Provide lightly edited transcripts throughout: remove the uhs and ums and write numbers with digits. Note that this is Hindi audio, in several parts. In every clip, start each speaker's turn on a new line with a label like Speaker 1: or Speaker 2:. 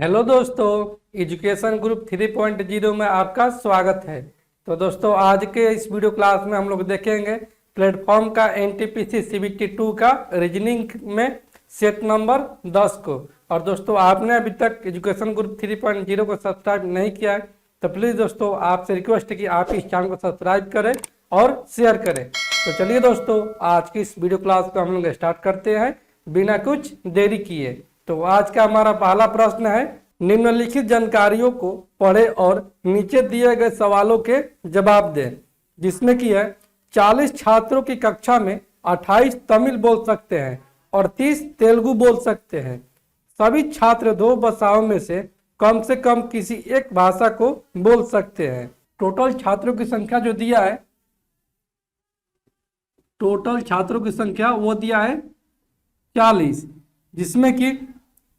Speaker 1: हेलो दोस्तों, एजुकेशन ग्रुप 3.0 में आपका स्वागत है। तो दोस्तों, आज के इस वीडियो क्लास में हम लोग देखेंगे प्लेटफॉर्म का एनटीपीसी सीबीटी 2 का रीजनिंग में सेट नंबर 10 को। और दोस्तों, आपने अभी तक एजुकेशन ग्रुप 3.0 को सब्सक्राइब नहीं किया है तो प्लीज़ दोस्तों आपसे रिक्वेस्ट है कि आप इस चैनल को सब्सक्राइब करें और शेयर करें। तो चलिए दोस्तों, आज की इस वीडियो क्लास को हम लोग स्टार्ट करते हैं बिना कुछ देरी किए। तो आज का हमारा पहला प्रश्न है, निम्नलिखित जानकारियों को पढ़े और नीचे दिए गए सवालों के जवाब दें। जिसमें कि है 40 छात्रों की कक्षा में 28 तमिल बोल सकते हैं और 30 तेलुगु बोल सकते हैं। सभी छात्र दो भाषाओं में से कम किसी एक भाषा को बोल सकते हैं। टोटल छात्रों की संख्या जो दिया है, टोटल छात्रों की संख्या वो दिया है 40, जिसमें कि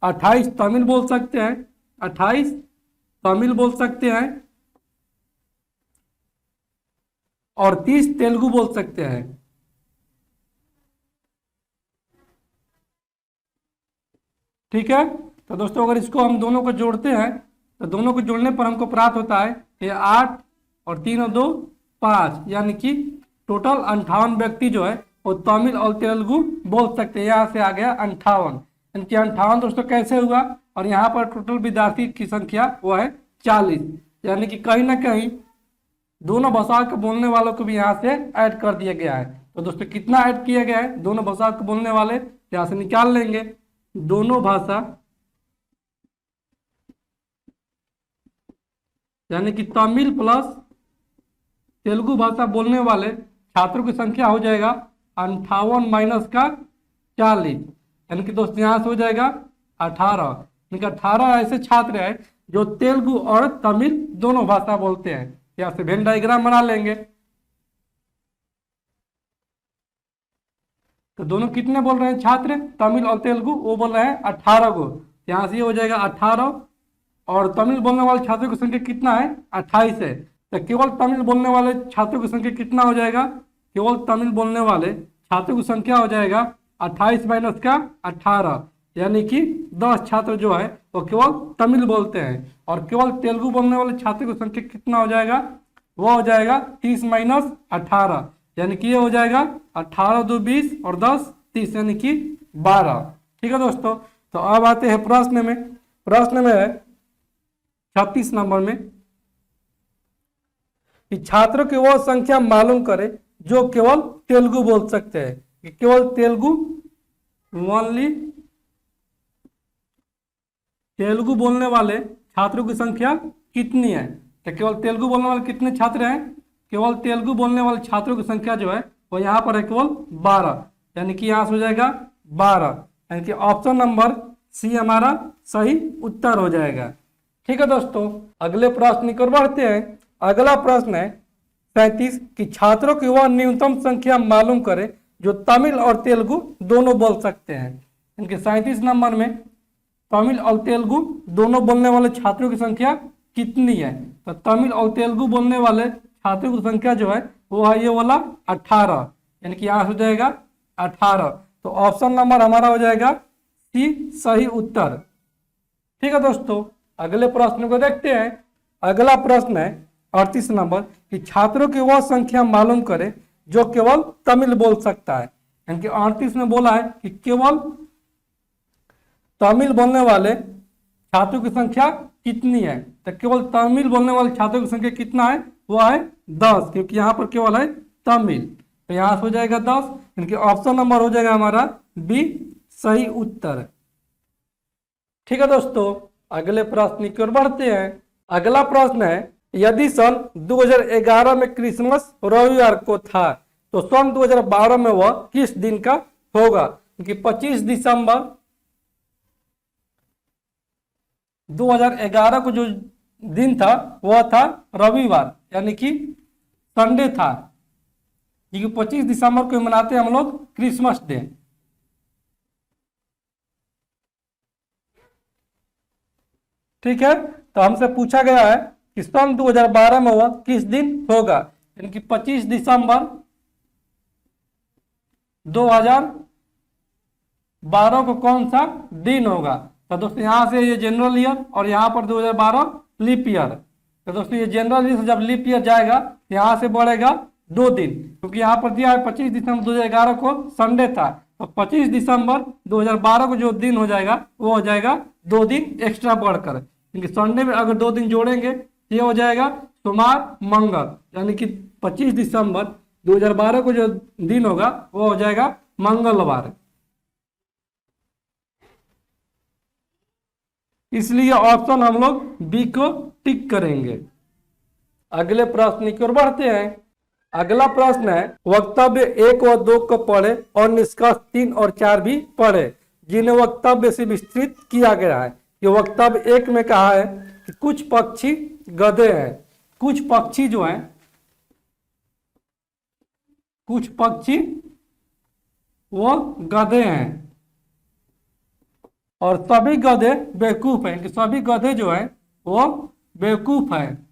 Speaker 1: 28 तमिल बोल सकते हैं, 28 तमिल बोल सकते हैं और 30 तेलुगु बोल सकते हैं। ठीक है, तो दोस्तों अगर इसको हम दोनों को जोड़ते हैं तो दोनों को जोड़ने पर हमको प्राप्त होता है ये 8 और 3 और 2 5, यानी कि टोटल 58 व्यक्ति जो है वो तमिल और तेलुगु बोल सकते हैं। यहाँ से आ गया 58, यानी कि 58 दोस्तों कैसे हुआ, और यहाँ पर टोटल विद्यार्थी की संख्या वो है 40, यानी कि कहीं ना कहीं दोनों भाषाओं के बोलने वालों को भी यहाँ से ऐड कर दिया गया है। तो दोस्तों कितना ऐड किया गया है, दोनों भाषाओं के बोलने वाले यहाँ से निकाल लेंगे। दोनों भाषा यानी कि तमिल प्लस तेलुगु भाषा बोलने वाले छात्रों की संख्या हो जाएगा 58 माइनस का 40, यानी कि दोस्तों यहाँ से हो जाएगा 18। यानी कि 18 ऐसे छात्र हैं जो तेलुगु और तमिल दोनों भाषा बोलते हैं। यहाँ से वेन डायग्राम बना लेंगे। तो दोनों कितने बोल रहे हैं छात्र, तमिल और तेलुगु, वो बोल रहे हैं 18 को। यहाँ से ये हो जाएगा 18, और तमिल बोलने वाले छात्रों की संख्या कितना है 28 है। तो केवल तमिल बोलने वाले छात्रों की संख्या कितना हो जाएगा, केवल तमिल बोलने वाले छात्रों की संख्या हो जाएगा 28 माइनस का 18, यानी कि 10 छात्र जो है वो केवल तमिल बोलते हैं। और केवल तेलुगु बोलने वाले छात्रों की संख्या कितना हो जाएगा, वो हो जाएगा 30 माइनस 18, यानी कि ये हो जाएगा 18 2 20 और 10 30, यानी कि 12। ठीक है दोस्तों, तो अब आते हैं प्रश्न में। प्रश्न में है 36 नंबर में कि छात्रों की वो संख्या मालूम करें जो केवल तेलुगु बोल सकते हैं। कि केवल तेलुगु, ओनली तेलुगु बोलने वाले छात्रों की संख्या कितनी है। तो केवल तेलुगु बोलने वाले कितने छात्र हैं, केवल तेलुगु बोलने वाले छात्रों की संख्या जो है वो यहाँ पर है केवल 12, यानी कि यहाँ से हो जाएगा 12, यानी कि ऑप्शन नंबर सी हमारा सही उत्तर हो जाएगा। ठीक है दोस्तों, अगले प्रश्न की ओर बढ़ते हैं। अगला प्रश्न है 37 कि छात्रों की वह न्यूनतम संख्या मालूम करें जो तमिल और तेलुगु दोनों बोल सकते हैं। इनके 37 नंबर में तमिल और तेलुगु दोनों बोलने वाले छात्रों की संख्या कितनी है। तो तमिल और तेलुगु बोलने वाले छात्रों की संख्या जो है वो है ये वाला 18, यानी कि यहाँ हो जाएगा 18। तो ऑप्शन नंबर हमारा हो जाएगा सी सही उत्तर। ठीक है दोस्तों, अगले प्रश्न को देखते हैं। अगला प्रश्न है 38 नंबर कि छात्रों की वह संख्या मालूम करें जो केवल तमिल बोल सकता है। यानी कि 38 में बोला है कि केवल तमिल बोलने वाले छात्रों की संख्या कितनी है। तो केवल तमिल बोलने वाले छात्रों की संख्या कितना है, वो है 10, क्योंकि यहाँ पर केवल है तमिल। तो यहाँ से हो जाएगा 10, यानी कि ऑप्शन नंबर हो जाएगा हमारा बी सही उत्तर। ठीक है दोस्तों, अगले प्रश्न की ओर बढ़ते हैं। अगला प्रश्न है यदि सन 2011 में क्रिसमस रविवार को था तो सन 2012 में वह किस दिन का होगा। क्योंकि 25 दिसंबर 2011 को जो दिन था वह था रविवार, यानी कि संडे था, क्योंकि 25 दिसंबर को मनाते हैं हम लोग क्रिसमस डे। ठीक है, तो हमसे पूछा गया है कि सन 2012 में वह किस दिन होगा, यानी कि 25 दिसंबर 2012 को कौन सा दिन होगा। तो दोस्तों यहाँ से ये जनरल ईयर और यहाँ पर 2012 लीप ईयर। तो दोस्तों ये जनरल ईयर से जब लीप ईयर जाएगा यहाँ से बढ़ेगा 2 दिन, क्योंकि यहाँ पर दिया है 25 दिसंबर 2011 को संडे था, तो 25 दिसंबर 2012 को जो दिन हो जाएगा वो हो जाएगा 2 दिन एक्स्ट्रा बढ़कर, क्योंकि संडे में अगर 2 दिन जोड़ेंगे ये हो जाएगा सोमवार मंगल, यानी कि 25 दिसंबर 2012 को जो दिन होगा वो हो जाएगा मंगलवार। इसलिए ऑप्शन हम लोग बी को टिक करेंगे। अगले प्रश्न की ओर बढ़ते हैं। अगला प्रश्न है वक्तव्य 1 और 2 को पढ़े और निष्कर्ष 3 और 4 भी पढ़े जिन्हें वक्तव्य से विस्तृत किया गया है। ये वक्तव्य 1 में कहा है कि कुछ पक्षी गधे हैं। कुछ पक्षी जो हैं, कुछ पक्षी वो गधे हैं और सभी गधे बेवकूफ हैं, कि सभी गधे जो हैं वो बेवकूफ हैं।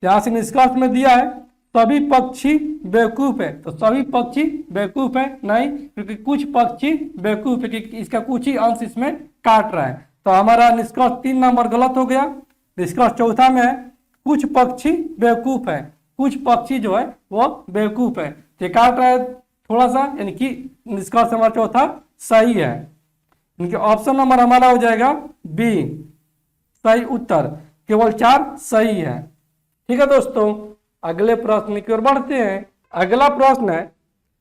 Speaker 1: यहां से निष्कर्ष में दिया है सभी पक्षी बेवकूफ है, तो सभी पक्षी बेवकूफ है नहीं, क्योंकि कुछ पक्षी बेवकूफ है, कि इसका कुछ ही अंश इसमें काट रहा है, तो हमारा निष्कर्ष 3 नंबर गलत हो गया। निष्कर्ष चौथा में है कुछ पक्षी बेवकूफ है, कुछ पक्षी जो है वो बेवकूफ है, ये काट रहा है थोड़ा सा, यानी कि निष्कर्ष हमारा चौथा सही है। इनके ऑप्शन नंबर हमारा हो जाएगा बी सही उत्तर, केवल 4 सही है। ठीक है दोस्तों, अगले प्रश्न की ओर बढ़ते हैं। अगला प्रश्न है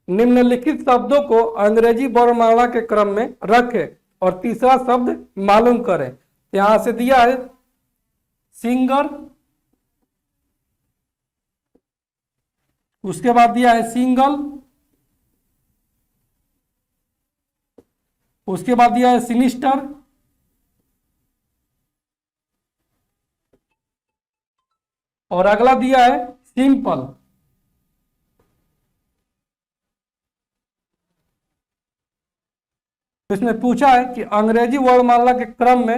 Speaker 1: निम्नलिखित शब्दों को अंग्रेजी वर्णमाला के क्रम में रखें और तीसरा शब्द मालूम करें। यहां से दिया है सिंगर, उसके बाद दिया है सिंगल, उसके बाद दिया है सिनिस्टर, और अगला दिया है सिंपल। इसमें पूछा है कि अंग्रेजी वर्णमाला के क्रम में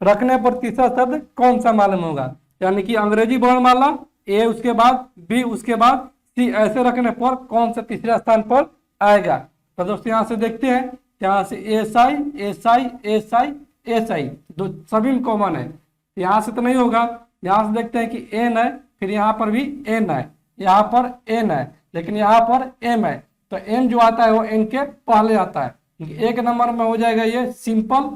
Speaker 1: रखने पर तीसरा शब्द कौन सा मालूम होगा, यानी कि अंग्रेजी वर्णमाला ए उसके बाद बी उसके बाद सी, ऐसे रखने पर कौन सा तीसरा स्थान पर आएगा। तो दोस्तों यहां से देखते हैं, यहाँ से S I S I S I S I दो सभी में कॉमन है, यहाँ से तो नहीं होगा। यहाँ से देखते हैं कि एन है, फिर यहाँ पर भी एन है, यहाँ पर एन है, लेकिन यहाँ पर एम है, तो एन जो आता है वो एन के पहले आता है। 1 नंबर में हो जाएगा ये सिंपल,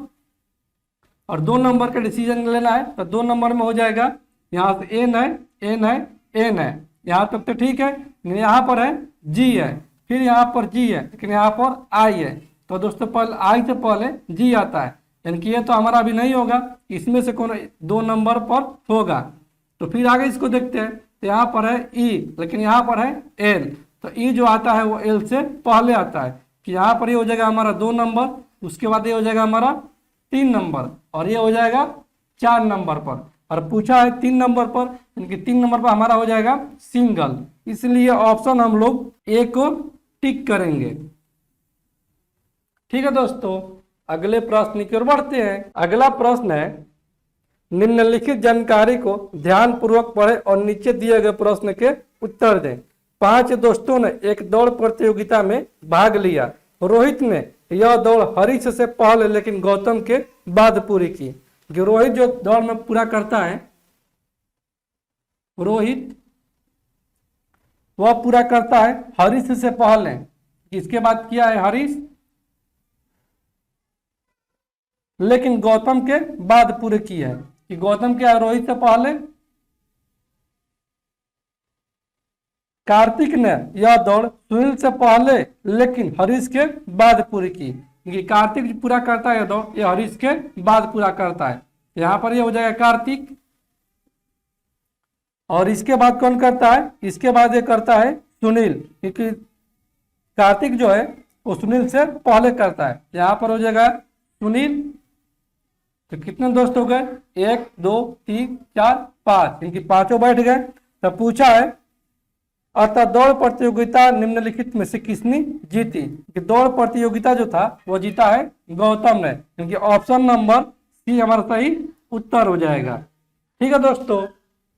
Speaker 1: और 2 नंबर का डिसीजन लेना है तो 2 नंबर में हो जाएगा, यहाँ से एन है एन है एन है, यहाँ तक तो ठीक है। यहाँ पर है जी है, फिर यहाँ पर जी है, लेकिन यहाँ पर आई है, तो दोस्तों पहले आई से पहले जी आता है, यानी कि ये तो हमारा अभी नहीं होगा, इसमें से कौन 2 नंबर पर होगा। तो फिर आगे इसको देखते हैं, तो यहाँ पर है ई, लेकिन यहाँ पर है एल, तो ई जो आता है वो एल से पहले आता है, कि यहाँ पर ये हो जाएगा हमारा 2 नंबर, उसके बाद ये हो जाएगा हमारा 3 नंबर, और ये हो जाएगा 4 नंबर पर, और पूछा है 3 नंबर पर, यानी कि 3 नंबर पर हमारा हो जाएगा सिंगल। इसलिए ऑप्शन हम लोग ए को टिक करेंगे। ठीक है दोस्तों, अगले प्रश्न की ओर बढ़ते हैं। अगला प्रश्न है निम्नलिखित जानकारी को ध्यान पूर्वक पढ़े और नीचे दिए गए प्रश्न के उत्तर दें। 5 दोस्तों ने एक दौड़ प्रतियोगिता में भाग लिया। रोहित ने यह दौड़ हरीश से पहले लेकिन गौतम के बाद पूरी की। रोहित जो दौड़ में पूरा करता है, रोहित वह पूरा करता है हरीश से पहले, इसके बाद किया है हरीश, लेकिन गौतम के बाद पूरे की है, कि गौतम क्या है रोहित से पहले। कार्तिक ने यह दौड़ सुनील से पहले लेकिन हरीश के बाद पूरी की, क्योंकि कार्तिक पूरा करता है दौड़, ये हरीश के बाद पूरा करता है। यहाँ पर ये हो जाएगा कार्तिक, और इसके बाद कौन करता है, इसके बाद ये करता है सुनील, क्योंकि कार्तिक जो है वो सुनील से पहले करता है। यहाँ पर हो जाएगा सुनील। तो कितने दोस्त हो गए, 1 2 3 4 5, इनकी 5 बैठ गए। तो पूछा है अतः दौड़ प्रतियोगिता निम्नलिखित में से किसने जीती। कि दौड़ प्रतियोगिता जो था वो जीता है गौतम ने, क्योंकि ऑप्शन नंबर सी हमारा सही उत्तर हो जाएगा। ठीक है दोस्तों,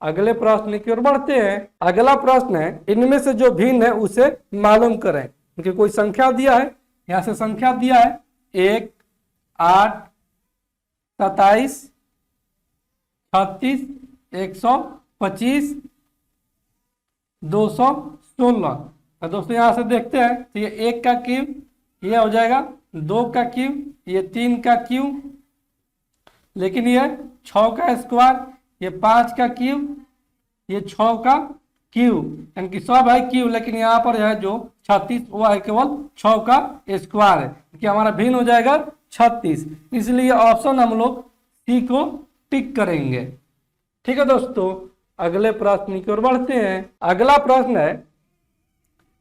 Speaker 1: अगले प्रश्न की ओर बढ़ते हैं। अगला प्रश्न है इनमें से जो भिन्न है उसे मालूम करें। क्योंकि कोई संख्या दिया है यहाँ से संख्या दिया है 1, 8, 27, 36, 125, 216। तो दोस्तों यहाँ से देखते हैं तो ये 1 का क्यूब ये हो जाएगा, 2 का क्यूब ये 3 का क्यूब, लेकिन ये 6 का स्क्वायर, ये 5 का क्यूब, ये 6 का क्यूब, यानी कि सब है क्यूब, लेकिन यहाँ पर है जो 36 वो है केवल 6 का स्क्वायर है, कि हमारा भिन्न हो जाएगा 36। इसलिए ऑप्शन हम लोग सी को टिक करेंगे। ठीक है दोस्तों, अगले प्रश्न की ओर बढ़ते हैं। अगला प्रश्न है,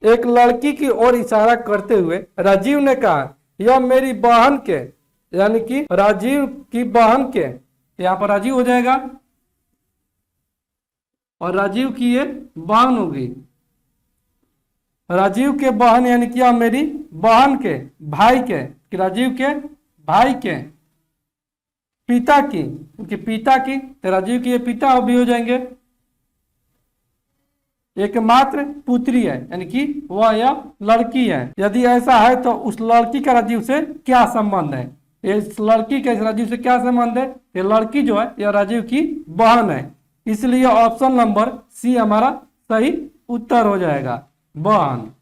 Speaker 1: एक लड़की की ओर इशारा करते हुए राजीव ने कहा यह मेरी बहन के, यानी कि राजीव की बहन के, यहाँ पर राजीव हो जाएगा और राजीव की ये बहन होगी। राजीव के बहन यानी कि यह मेरी बहन के भाई के, कि राजीव के भाई के पिता की, क्योंकि पिता की तो राजीव की ये पिता भी हो जाएंगे, एकमात्र पुत्री है, यानी कि वह यह लड़की है। यदि ऐसा है तो उस लड़की का राजीव से क्या संबंध है? इस लड़की का इस राजीव से क्या संबंध है? ये लड़की जो है यह राजीव की बहन है, इसलिए ऑप्शन नंबर सी हमारा सही उत्तर हो जाएगा, बहन।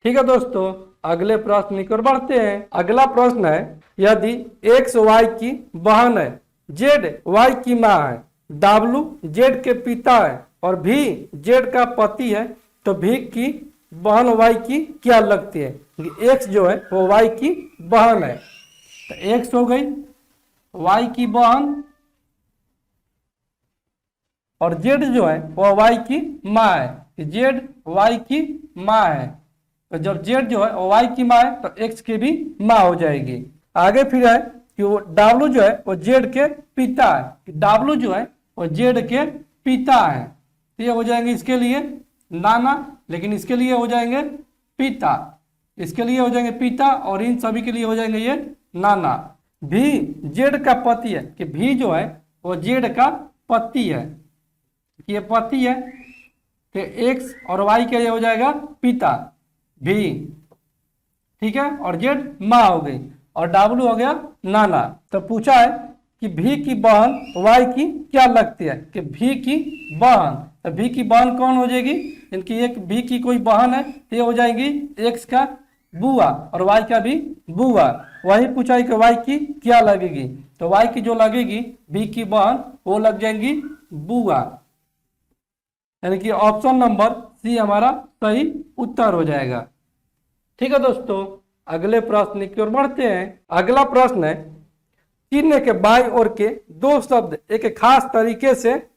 Speaker 1: ठीक है दोस्तों, अगले प्रश्न की ओर बढ़ते हैं। अगला प्रश्न है, यदि एक्स वाई की बहन है, जेड वाई की माँ है, डब्लू जेड के पिता है और भी जेड का पति है, तो भी की बहन वाई की क्या लगती है? एक्स जो है वो वाई की बहन है, तो एक्स हो गई वाई की बहन और जेड जो है वो वाई की माँ है, जेड वाई की माँ है। तो जब जेड जो है वो वाई की माँ है तो एक्स की भी माँ हो जाएगी। आगे फिर है कि वो डब्लू जो है वो जेड के पिता है, डब्लू जो है वो जेड के पिता है, तो ये हो जाएंगे इसके लिए नाना, लेकिन इसके लिए हो जाएंगे पिता, इसके लिए हो जाएंगे पिता और इन सभी के लिए हो जाएंगे ये नाना। भी जेड का पति है, कि भी जो है वो जेड का पति है, कि ये पति है, तो एक्स और वाई के लिए हो जाएगा पिता भी, ठीक है, और जेड माँ हो गई और डब्लू हो गया नाना। तो पूछा है कि भी की बहन वाई की क्या लगती है? कि भी की बहन, तो भी की बहन कौन हो जाएगी? इनकी एक भी की कोई बहन है तो ये हो जाएगी एक्स का बुआ और वाई का भी बुआ। वही पूछा है कि वाई की क्या लगेगी, तो वाई की जो लगेगी भी की बहन वो लग जाएंगी बुआ, यानी कि ऑप्शन नंबर सी हमारा सही उत्तर हो जाएगा। ठीक है दोस्तों, अगले प्रश्न की ओर बढ़ते हैं। अगला प्रश्न है, चिन्ह के बाईं ओर के दो शब्द एक खास तरीके से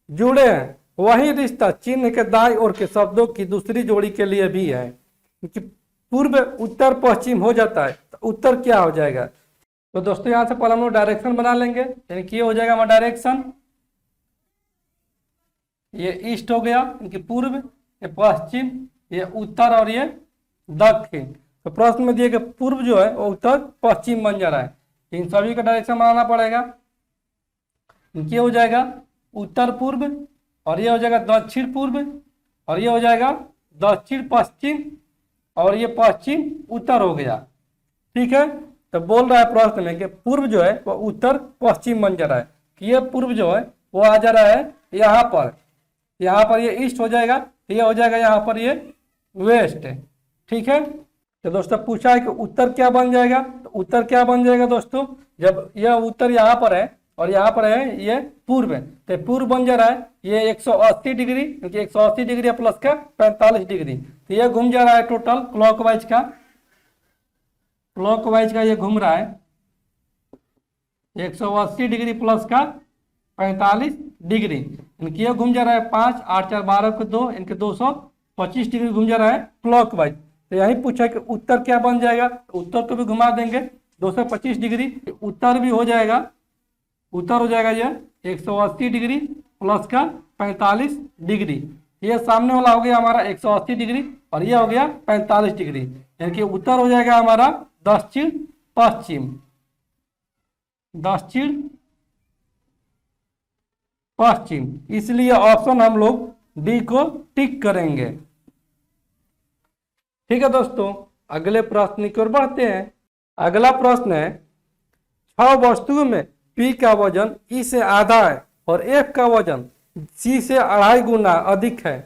Speaker 1: जुड़े हैं, वही रिश्ता चिन्ह के दाईं ओर के शब्दों की दूसरी जोड़ी के लिए भी है, क्योंकि पूर्व उत्तर पश्चिम हो जाता है तो उत्तर क्या हो जाएगा? तो दोस्तों यहाँ से पहले हम लोग डायरेक्शन बना लेंगे, यानी कि ये हो जाएगा हमारा डायरेक्शन, ये ईस्ट हो गया इनकी पूर्व, ये पश्चिम, ये उत्तर और ये दक्षिण। तो प्रश्न में दिए गए पूर्व जो है वो उत्तर पश्चिम बन जा रहा है, इन सभी का डायरेक्शन बनाना पड़ेगा। ये हो जाएगा उत्तर पूर्व और ये हो जाएगा दक्षिण पूर्व और ये हो जाएगा दक्षिण पश्चिम और ये पश्चिम उत्तर हो गया। ठीक है, तो बोल रहा है प्रश्न में कि पूर्व जो है वो उत्तर पश्चिम बन जा रहा है, कि ये पूर्व जो है वो आ जा रहा है यहाँ पर ये ईस्ट हो जाएगा, ये हो जाएगा यहाँ पर ये वेस्ट। ठीक है, तो दोस्तों पूछा है कि उत्तर क्या बन जाएगा, तो उत्तर क्या बन जाएगा दोस्तों, जब यह उत्तर यहाँ पर है और यहाँ पर है ये पूर्व है, तो पूर्व बन जा रहा है ये 180 डिग्री, क्योंकि 180 डिग्री प्लस का 45 डिग्री, तो ये घूम जा रहा है टोटल क्लॉकवाइज का ये घूम रहा है 180 डिग्री प्लस का 45 डिग्री, इनकी ये घूम जा रहा है 5, 8, 4, 12 को 2, इनके 225 डिग्री घूम जा रहा है क्लॉकवाइज। तो यही पूछा कि उत्तर क्या बन जाएगा, तो उत्तर को भी घुमा देंगे 225 डिग्री, उत्तर भी हो जाएगा, उत्तर हो जाएगा ये 180 डिग्री प्लस का 45 डिग्री, ये सामने वाला हो गया हमारा 180 डिग्री और ये हो गया 45 डिग्री, यानी कि उत्तर हो जाएगा हमारा दक्षिण पश्चिम, इसलिए ऑप्शन हम लोग डी को टिक करेंगे। ठीक है दोस्तों, अगले प्रश्न की ओर बढ़ते हैं। अगला प्रश्न है 6 वस्तुओं में P का वजन E से आधा है और F का वजन C से 2.5 गुना अधिक है।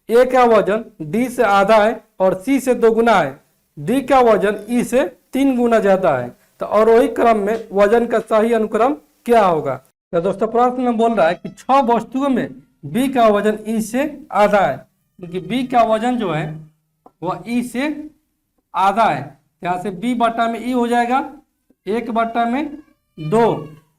Speaker 1: A का वजन D से आधा है और C से 2 गुना है। D का वजन E से 3 गुना ज्यादा है। तो अवरोही क्रम में वजन का सही अनुक्रम क्या होगा? तो दोस्तों प्रश्न में बोल रहा है कि 6 वस्तुओं में B का वजन E से आधा है, क्योंकि B का वजन जो है वह E से आधा है। यहाँ से B बटा में E हो जाएगा 1 बटा में 2।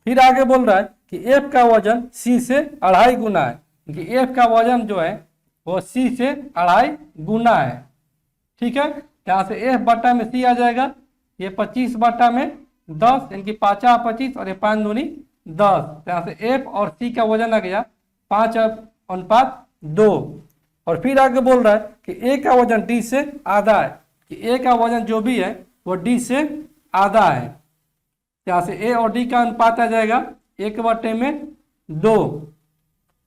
Speaker 1: फिर आगे बोल रहा है कि F का वजन C से 2.5 गुना है, क्योंकि F का वजन जो है वो C से 2.5 गुना है। ठीक है, यहाँ से F बटा में C आ जाएगा, ये 25 बटा में 10, यानी कि 5 25 और ये 5 दूनी 10। यहाँ से F और C का वजन आ गया 5:2। और फिर आगे बोल रहा है कि A का वजन D से आधा है, कि A का वजन जो भी है वो D से आधा है। यहाँ से A और D का अनुपात आ जाएगा 1/2।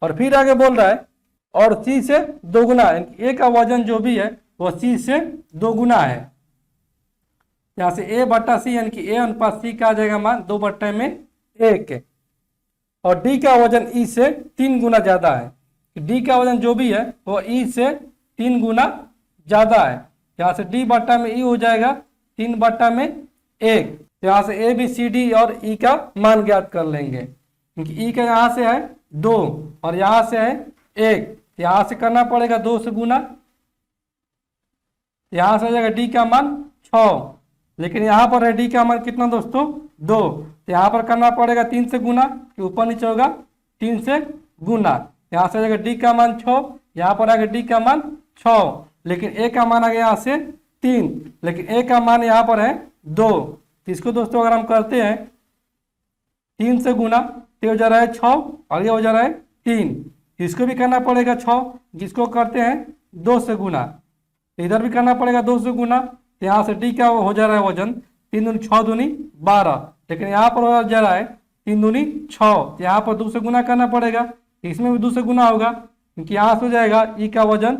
Speaker 1: और फिर आगे बोल रहा है और C से 2 गुना, A का वजन जो भी है वो C से 2 गुना है। यहाँ से A बटा C, यानी कि A अनुपात C का आ जाएगा मान 2/1। और D का वजन E से 3 गुना ज्यादा है। D का वजन जो भी है वो E से 3 गुना ज्यादा है। यहाँ से D बटा में E हो जाएगा 3/1। यहाँ से A B C D और E का मान ज्ञात कर लेंगे, क्योंकि E का यहाँ से है 2 और यहाँ से है 1। यहाँ से करना पड़ेगा 2 से गुना, यहाँ से हो जाएगा D का मान 6, लेकिन यहाँ पर है D का मान कितना दोस्तों 2। तो यहाँ पर करना पड़ेगा 3 से गुना, कि ऊपर नीचे होगा 3 से गुना। यहाँ से हो जाएगा D का मान 6, यहाँ पर आएगा D का मान 6, लेकिन A का मान आ गया यहाँ से 3, लेकिन A का मान यहाँ पर है 2। तो इसको दोस्तों अगर हम करते हैं 3 से गुना तो हो जा रहा है 6 और ये हो जा रहा है 3। इसको भी करना पड़ेगा 6, जिसको करते हैं 2 से गुना। इधर भी करना पड़ेगा 2 से गुना। यहाँ से D का हो जा रहा है वजन 3 दूनी 6 दूनी 12, लेकिन यहाँ पर हो जा रहा है 3 दूनी 6। यहाँ पर 2 से गुना करना पड़ेगा, इसमें भी 2 से गुना होगा, क्योंकि यहाँ से हो जाएगा E का वजन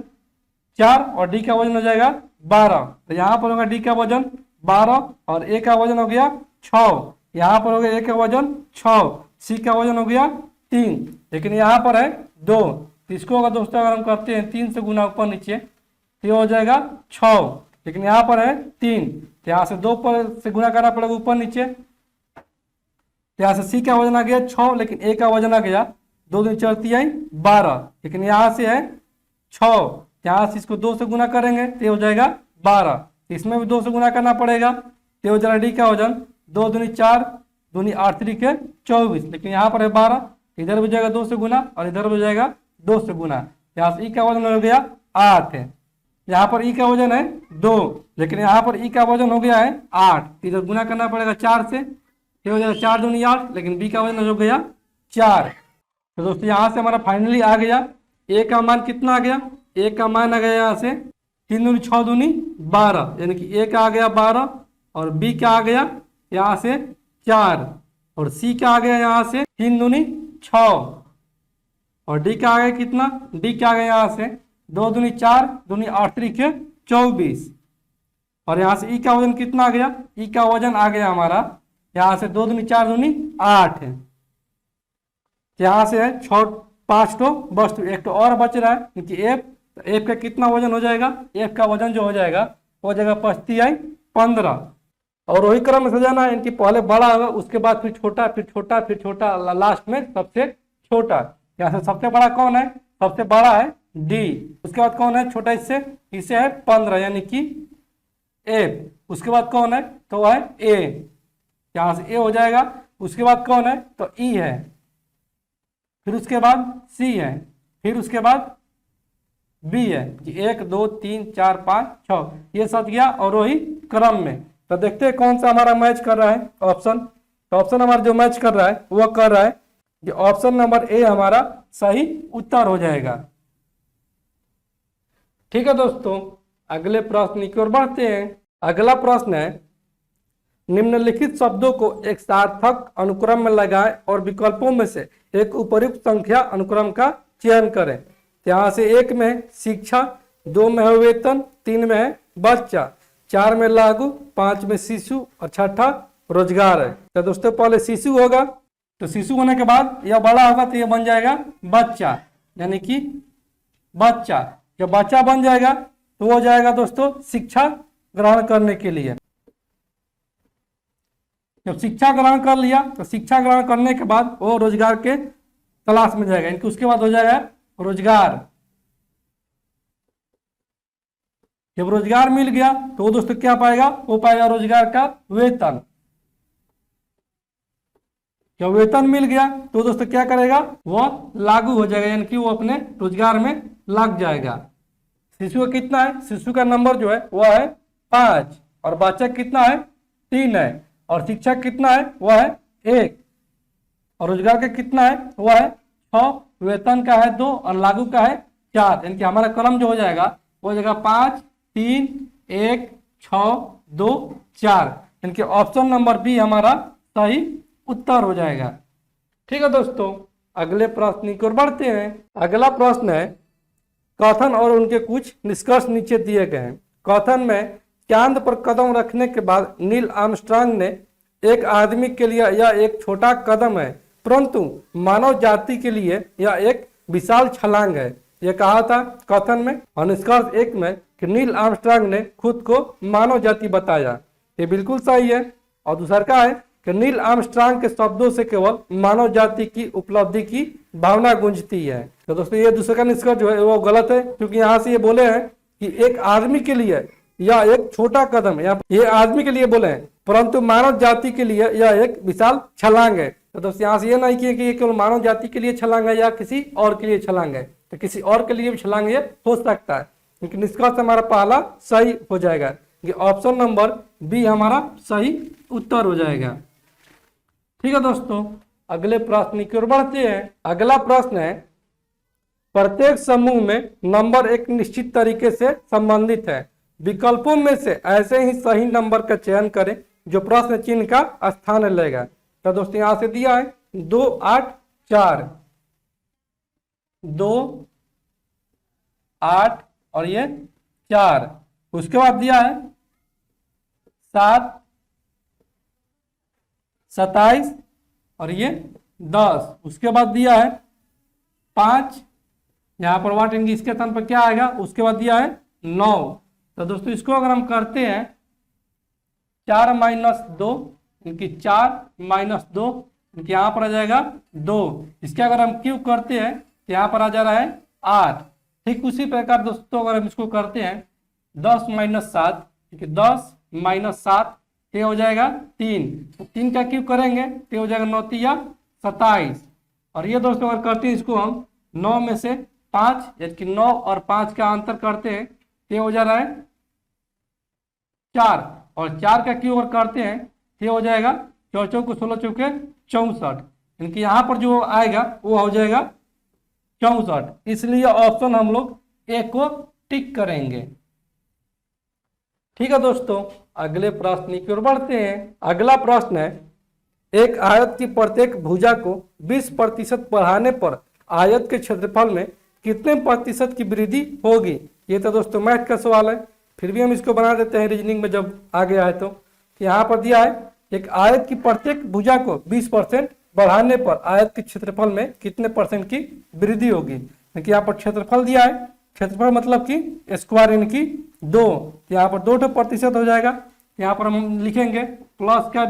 Speaker 1: 4 और D का वजन हो जाएगा 12। तो यहाँ पर होगा D का वजन 12 और A का वजन हो गया 6। यहाँ पर हो गया A का वजन 6, C का वजन हो गया 3, लेकिन यहाँ पर है 2। तो इसको अगर दोस्तों अगर हम करते हैं 3 से गुना ऊपर नीचे तो ये हो जाएगा 6, लेकिन यहाँ पर है 3। तो यहाँ से 2 पर से गुना करना पड़ेगा ऊपर नीचे। तो यहाँ से C का वजन आ गया 6, लेकिन A का वजन आ गया 2 दूनी 4 तिहाई 12, लेकिन यहाँ से है 6। यहाँ से इसको 2 से गुना करेंगे तो हो जाएगा 12। इसमें भी 2 से गुना करना पड़ेगा तो हो जाएगा D का वजन 2 दूनी 4 दूनी 8 3 24, लेकिन यहाँ पर है 12। इधर हो जाएगा 2 से गुना और इधर हो जाएगा 2 से गुना। यहाँ से E का वजन हो गया 8 है, यहाँ पर E का वजन है 2, लेकिन यहाँ पर E का वजन हो गया है 8। इधर गुना करना पड़ेगा 4 से, ये हो जाएगा 4 दूनी 8, लेकिन B का वजन हो गया 4। तो दोस्तों यहाँ से हमारा फाइनली आ गया A का मान कितना आ गया, A का मान आ गया यहाँ से 3 दूनी 6 दूनी 12, यानी कि A का आ गया 12 और B का आ गया यहाँ से 4 और C का आ गया यहाँ से 3 दूनी 6 और D का आ गया कितना, D का आ गया यहाँ से 2 दूनी 4 दूनी 8 3 24 और यहाँ से E का वजन कितना आ गया, E का वजन आ गया हमारा यहाँ से 2 दूनी 4 दूनी 8 है। यहाँ से है 6 5 तो वस्तु, एक तो और बच रहा है, क्योंकि F का कितना वजन हो जाएगा, F का वजन जो हो जाएगा वो जाएगा 15। और वही क्रम में सजाना है, इनकी पहले बड़ा होगा उसके बाद फिर छोटा फिर छोटा फिर छोटा, लास्ट में सबसे छोटा। यहाँ से सबसे बड़ा कौन है, सबसे बड़ा है D, उसके बाद कौन है छोटा इससे है 15 यानी कि F। उसके बाद कौन है तो वह है A, यहाँ से A हो जाएगा। उसके बाद कौन है तो E है, फिर उसके बाद C है, फिर उसके बाद B है। 1 2 3 4 5 6 ये सज गया और वही क्रम में। तो देखते हैं कौन सा हमारा मैच कर रहा है ऑप्शन। तो ऑप्शन हमारा जो मैच कर रहा है वो कर रहा है कि ऑप्शन नंबर A हमारा सही उत्तर हो जाएगा। ठीक है दोस्तों, अगले प्रश्न की ओर बढ़ते हैं। अगला प्रश्न है निम्नलिखित शब्दों को एक सार्थक अनुक्रम में लगाएं और विकल्पों में से एक उपर्युक्त संख्या अनुक्रम का चयन करें। तो यहाँ से 1 में है शिक्षा, 2 में है वेतन, 3 में है बच्चा, 4 में लागू, 5 में शिशु और छठा रोजगार है। तो दोस्तों पहले शिशु होगा, तो शिशु होने के बाद यह बड़ा होगा तो यह बन जाएगा बच्चा, यानी कि बच्चा। जब बच्चा बन जाएगा तो वो हो जाएगा दोस्तों शिक्षा ग्रहण करने के लिए। जब शिक्षा ग्रहण कर लिया तो शिक्षा ग्रहण करने के बाद वो रोजगार के तलाश में जाएगा, यानी उसके बाद हो जाएगा रोजगार। जब रोजगार मिल गया तो वो दोस्तों क्या पाएगा, वो पाएगा रोजगार का वेतन। जब वेतन मिल गया तो दोस्तों क्या करेगा, वो लागू हो जाएगा, यानी कि वो अपने रोजगार में लग जाएगा। शिशु का कितना है, शिशु का नंबर जो है वह है 5 और बच्चा कितना है 3 है और शिक्षक कितना है वह है 1 और रोजगार का कितना है वह है 6, वेतन का है 2 और लागू का है 4। यानी कि हमारा क्रम जो हो जाएगा वो हो जाएगा 5 3 1 6 2 4, यानी कि ऑप्शन नंबर बी हमारा सही उत्तर हो जाएगा। ठीक है दोस्तों, अगले प्रश्न की ओर बढ़ते हैं। अगला प्रश्न है कथन और उनके कुछ निष्कर्ष नीचे दिए गए हैं। कथन में चांद पर कदम रखने के बाद नील आर्मस्ट्रांग ने एक आदमी के लिए यह एक छोटा कदम है, परंतु मानव जाति के लिए यह एक विशाल छलांग है, यह कहा था कथन में। और निष्कर्ष 1 में कि नील आर्मस्ट्रांग ने खुद को मानव जाति बताया, ये बिल्कुल सही है। और दूसरा का है कि नील आर्मस्ट्रांग के शब्दों से केवल मानव जाति की उपलब्धि की भावना गूंजती है। तो दोस्तों ये दूसरे का निष्कर्ष जो है वो गलत है, क्योंकि यहाँ से ये बोले हैं कि एक आदमी के लिए यह एक छोटा कदम है, ये आदमी के लिए बोले हैं, परंतु मानव जाति के लिए यह एक विशाल छलांग है। तो दोस्तों यहाँ से ये नहीं किया कि ये केवल मानव जाति के लिए छलांग है या किसी और के लिए छलांग है, तो किसी और के लिए भी छलांग ये हो सकता है, क्योंकि निष्कर्ष हमारा पहला सही हो जाएगा, कि ऑप्शन नंबर बी हमारा सही उत्तर हो जाएगा। ठीक है दोस्तों, अगले प्रश्न की ओर बढ़ते हैं। अगला प्रश्न है प्रत्येक समूह में नंबर एक निश्चित तरीके से संबंधित है, विकल्पों में से ऐसे ही सही नंबर का चयन करें जो प्रश्न चिन्ह का स्थान लेगा। तो दोस्तों यहां से दिया है 2 8 4, 2 8 और ये 4। उसके बाद दिया है 7 27 और ये 10। उसके बाद दिया है 5, यहाँ पर वाट इनकी इसके स्थान पर क्या आएगा, उसके बाद दिया है 9। तो दोस्तों इसको अगर हम करते हैं 4 - 2, इनकी 4 - 2, इनके यहाँ पर आ जाएगा 2। इसके अगर हम क्यूब करते हैं तो यहाँ पर आ जा रहा है 8। ठीक उसी प्रकार दोस्तों अगर हम इसको करते हैं 10 - 7, 10 - 7 ये हो जाएगा 3। तो 3 का क्यूब करेंगे तो हो जाएगा 9 या 27। और ये दोस्तों अगर करते हैं इसको हम 9 में से 5, यानी कि 9 और 5 का अंतर करते हैं तो हो जा रहा है 4। और 4 का क्यूब अगर करते हैं तो हो जाएगा 4 चौके 16 चौके 64, इनकी यहाँ पर जो आएगा वो हो जाएगा 64। इसलिए ऑप्शन हम लोग ए को टिक करेंगे। ठीक है दोस्तों, अगले प्रश्न की ओर बढ़ते हैं। अगला प्रश्न है एक आयत की प्रत्येक भुजा को 20% बढ़ाने पर आयत के क्षेत्रफल में कितने प्रतिशत की वृद्धि होगी। ये तो दोस्तों मैथ का सवाल है, फिर भी हम इसको बना देते हैं रीजनिंग में जब आ गया है। तो यहाँ पर दिया है एक आयत की प्रत्येक भुजा को 20% बढ़ाने पर आयत के क्षेत्रफल में कितने % की वृद्धि होगी। क्योंकि यहाँ पर क्षेत्रफल दिया है, क्षेत्रफल मतलब कि स्क्वायर इनकी 2, यहाँ पर 2% हो जाएगा। यहाँ पर हम लिखेंगे प्लस का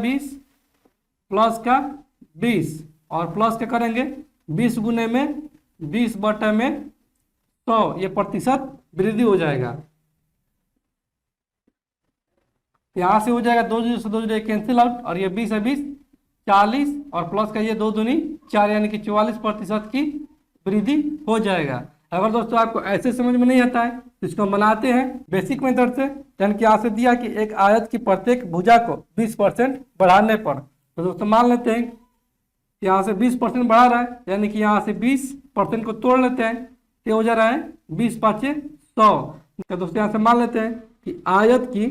Speaker 1: 20 और प्लस क्या करेंगे 20 गुने में 20 बटा में 100, ये प्रतिशत वृद्धि हो जाएगा। यहाँ से हो जाएगा 2 से 2 कैंसिल आउट और ये 20 है 20 40 और प्लस का ये 2 दूनी 4, यानी कि 44% की वृद्धि हो जाएगा। अगर दोस्तों आपको ऐसे समझ में नहीं आता है तो इसको हम बनाते हैं बेसिक मेथड से। यानी कि यहाँ से दिया कि एक आयत की प्रत्येक भुजा को 20% बढ़ाने पर, तो दोस्तों मान लेते हैं कि यहाँ से 20% बढ़ा रहा है, यानी कि यहाँ से 20% को तोड़ लेते हैं तो हो जा रहा है 20 × 5 = 100। तो दोस्तों यहाँ से मान लेते हैं कि आयत की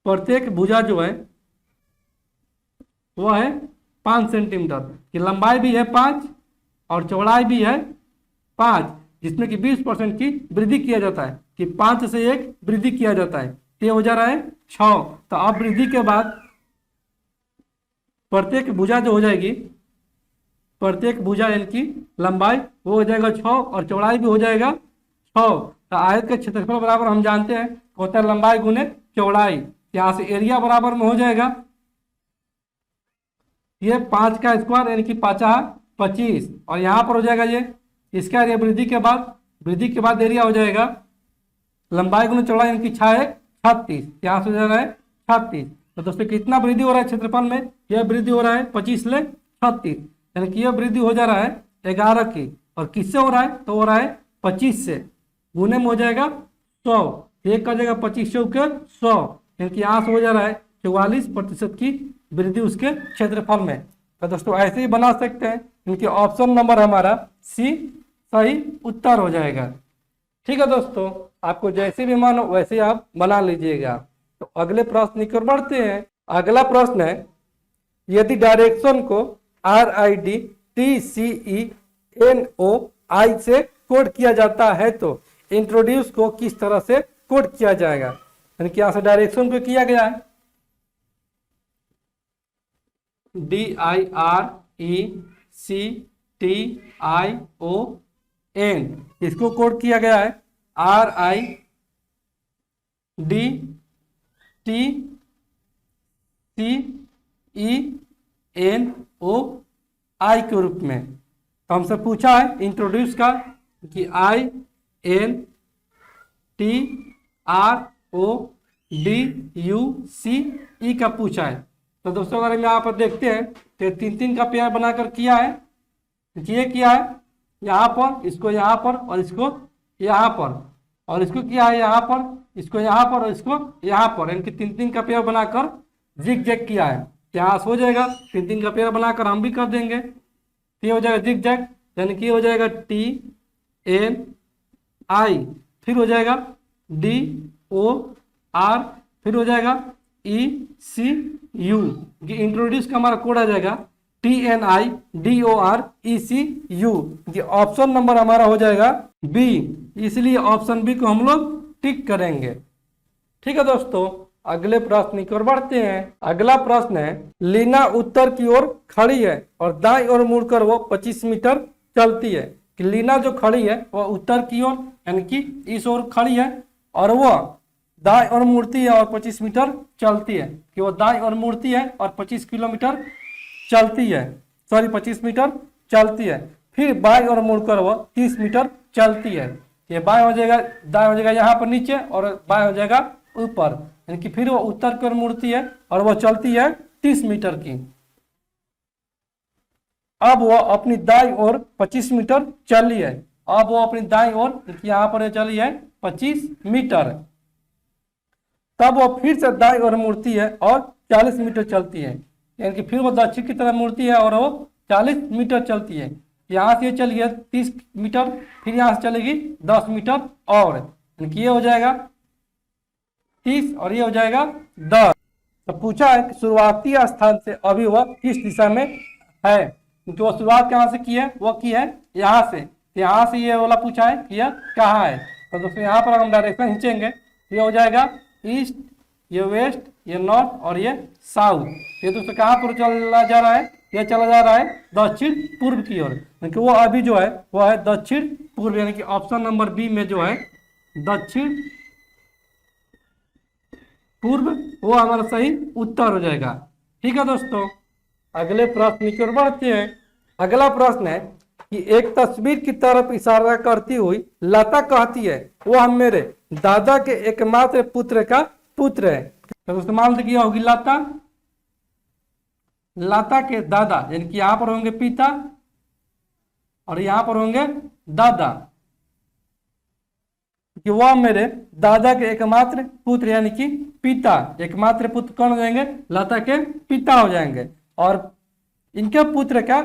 Speaker 1: प्रत्येक भुजा जो है वो है 5 सेंटीमीटर की, लंबाई भी है 5 और चौड़ाई भी है 5, जिसमें कि 20% की वृद्धि किया जाता है, कि 5 से 1 वृद्धि किया जाता है, तो ये हो जा रहा है 6। तो अब वृद्धि के बाद प्रत्येक भुजा जो हो जाएगी, प्रत्येक भुजा यानी कि लंबाई वो हो जाएगा 6 और चौड़ाई भी हो जाएगा 6। तो आयत का क्षेत्रफल बराबर हम जानते हैं होता है लंबाई गुने चौड़ाई। यहाँ से एरिया बराबर में हो जाएगा ये 5 का स्क्वायर यानी कि 5×25, और यहाँ पर हो जाएगा ये इसका एरिया वृद्धि के बाद एरिया हो जाएगा लंबाई गुने चौड़ाई यानी कि 6×1 36। यहाँ से हो जा रहा है 36। तो दोस्तों कितना वृद्धि हो रहा है क्षेत्रफल में, यह वृद्धि हो रहा है 25×36, यानी कि यह वृद्धि हो जा रहा है 11 की। और किससे हो रहा है, तो हो रहा है 25 से, गुने में हो जाएगा 100, एक का जगह 25 के 100, यानी कि यहाँ से हो जा रहा है 44% की वृद्धि उसके क्षेत्रफल में। तो दोस्तों ऐसे ही बना सकते हैं, इनके ऑप्शन नंबर हमारा सी सही उत्तर हो जाएगा। ठीक है दोस्तों, आपको जैसे भी मानो वैसे आप बना लीजिएगा। तो अगले प्रश्न की ओर बढ़ते हैं। अगला प्रश्न है, यदि डायरेक्शन को RIDTCENOI से कोड किया जाता है तो इंट्रोड्यूस को किस तरह से कोड किया जाएगा। यानी कि यहाँ से डायरेक्शन को किया गया है DIRECTION, इसको कोड किया गया है RIDTCENOI के रूप में। तो हमसे पूछा है इंट्रोड्यूस का कि INTRODUCE का पूछा है। तो दोस्तों अगर हम यहाँ पर देखते हैं तो 3-3 का पेयर बनाकर किया है, ये किया है यहाँ पर, इसको यहाँ पर और इसको यहाँ पर, और इसको किया है यहाँ पर, इसको यहाँ पर और इसको यहाँ पर, यानी कि 3-3 का पेयर बनाकर जिग जैग किया है। यहाँ से हो जाएगा 3-3 का पेयर बनाकर हम भी कर देंगे, ये हो जाएगा जिग जैग, यानी कि हो जाएगा TNI, फिर हो जाएगा DOR, फिर हो जाएगा ECU। इंट्रोड्यूस का हमारा कोड आ जाएगा TNIDORECU। ऑप्शन नंबर हमारा हो जाएगा बी, इसलिए ऑप्शन बी को हम लोग टिक करेंगे। ठीक है दोस्तों, अगले प्रश्न की ओर बढ़ते हैं। अगला प्रश्न है, लीना उत्तर की ओर खड़ी है और दाईं ओर मुड़कर वो 25 मीटर चलती है। कि लीना जो खड़ी है वह उत्तर की ओर यानी कि इस ओर खड़ी है और वह दाईं ओर मुड़ती है और 25 मीटर चलती है। कि वो दाईं ओर मुड़ती है और 25 किलोमीटर चलती है, 25 मीटर चलती है। फिर बाईं ओर मुड़कर वो 30 मीटर चलती है। ये बाएं हो जाएगा, दाएं हो जाएगा यहाँ पर नीचे और बाएं हो जाएगा ऊपर, यानी कि फिर वो उत्तर की ओर मुड़ती है और वो चलती है 30 मीटर की। अब वो अपनी दाईं ओर 25 मीटर चली है। अब वो अपनी दाईं ओर यहाँ पर चली है 25 मीटर। तब वो फिर से दाईं ओर मुड़ती है और 40 मीटर चलती है, यानी कि फिर वो दक्षिण की तरफ मुड़ती है और वो 40 मीटर चलती है। यहाँ से चली है 30 मीटर, फिर यहाँ से चलेगी 10 मीटर और, यानी कि ये हो जाएगा 30 और ये हो जाएगा 10। तो पूछा है कि शुरुआती स्थान से अभी वह किस दिशा में है, क्योंकि वो शुरुआत कहाँ से की है, वो की है यहाँ से। यहाँ से ये वाला पूछा है कि यह कहाँ है। तो दोस्तों यहाँ पर हम डायरेक्शन खींचेंगे, ये हो जाएगा ईस्ट, ये वेस्ट, ये नॉर्थ और ये साउथ। ये दोस्तों कहाँ पर चला जा रहा है, यह चला जा रहा है दक्षिण पूर्व की ओर, क्योंकि वो अभी जो है वो है दक्षिण पूर्व, यानी कि ऑप्शन नंबर बी में जो है दक्षिण पूर्व वो हमारा सही उत्तर हो जाएगा। ठीक है दोस्तों, अगले प्रश्न की ओर बढ़ते हैं। अगला प्रश्न है कि एक तस्वीर की तरफ इशारा करती हुई लता कहती है वह मेरे दादा के एकमात्र पुत्र का पुत्र है। तो दोस्तों मान लीजिए होगी लता, लता के दादा, यानी कि यहाँ पर होंगे पिता और यहाँ पर होंगे दादा, कि वह मेरे दादा के एकमात्र पुत्र, यानी कि पिता, एकमात्र पुत्र कौन हो जाएंगे, लता के पिता हो जाएंगे, और इनके पुत्र का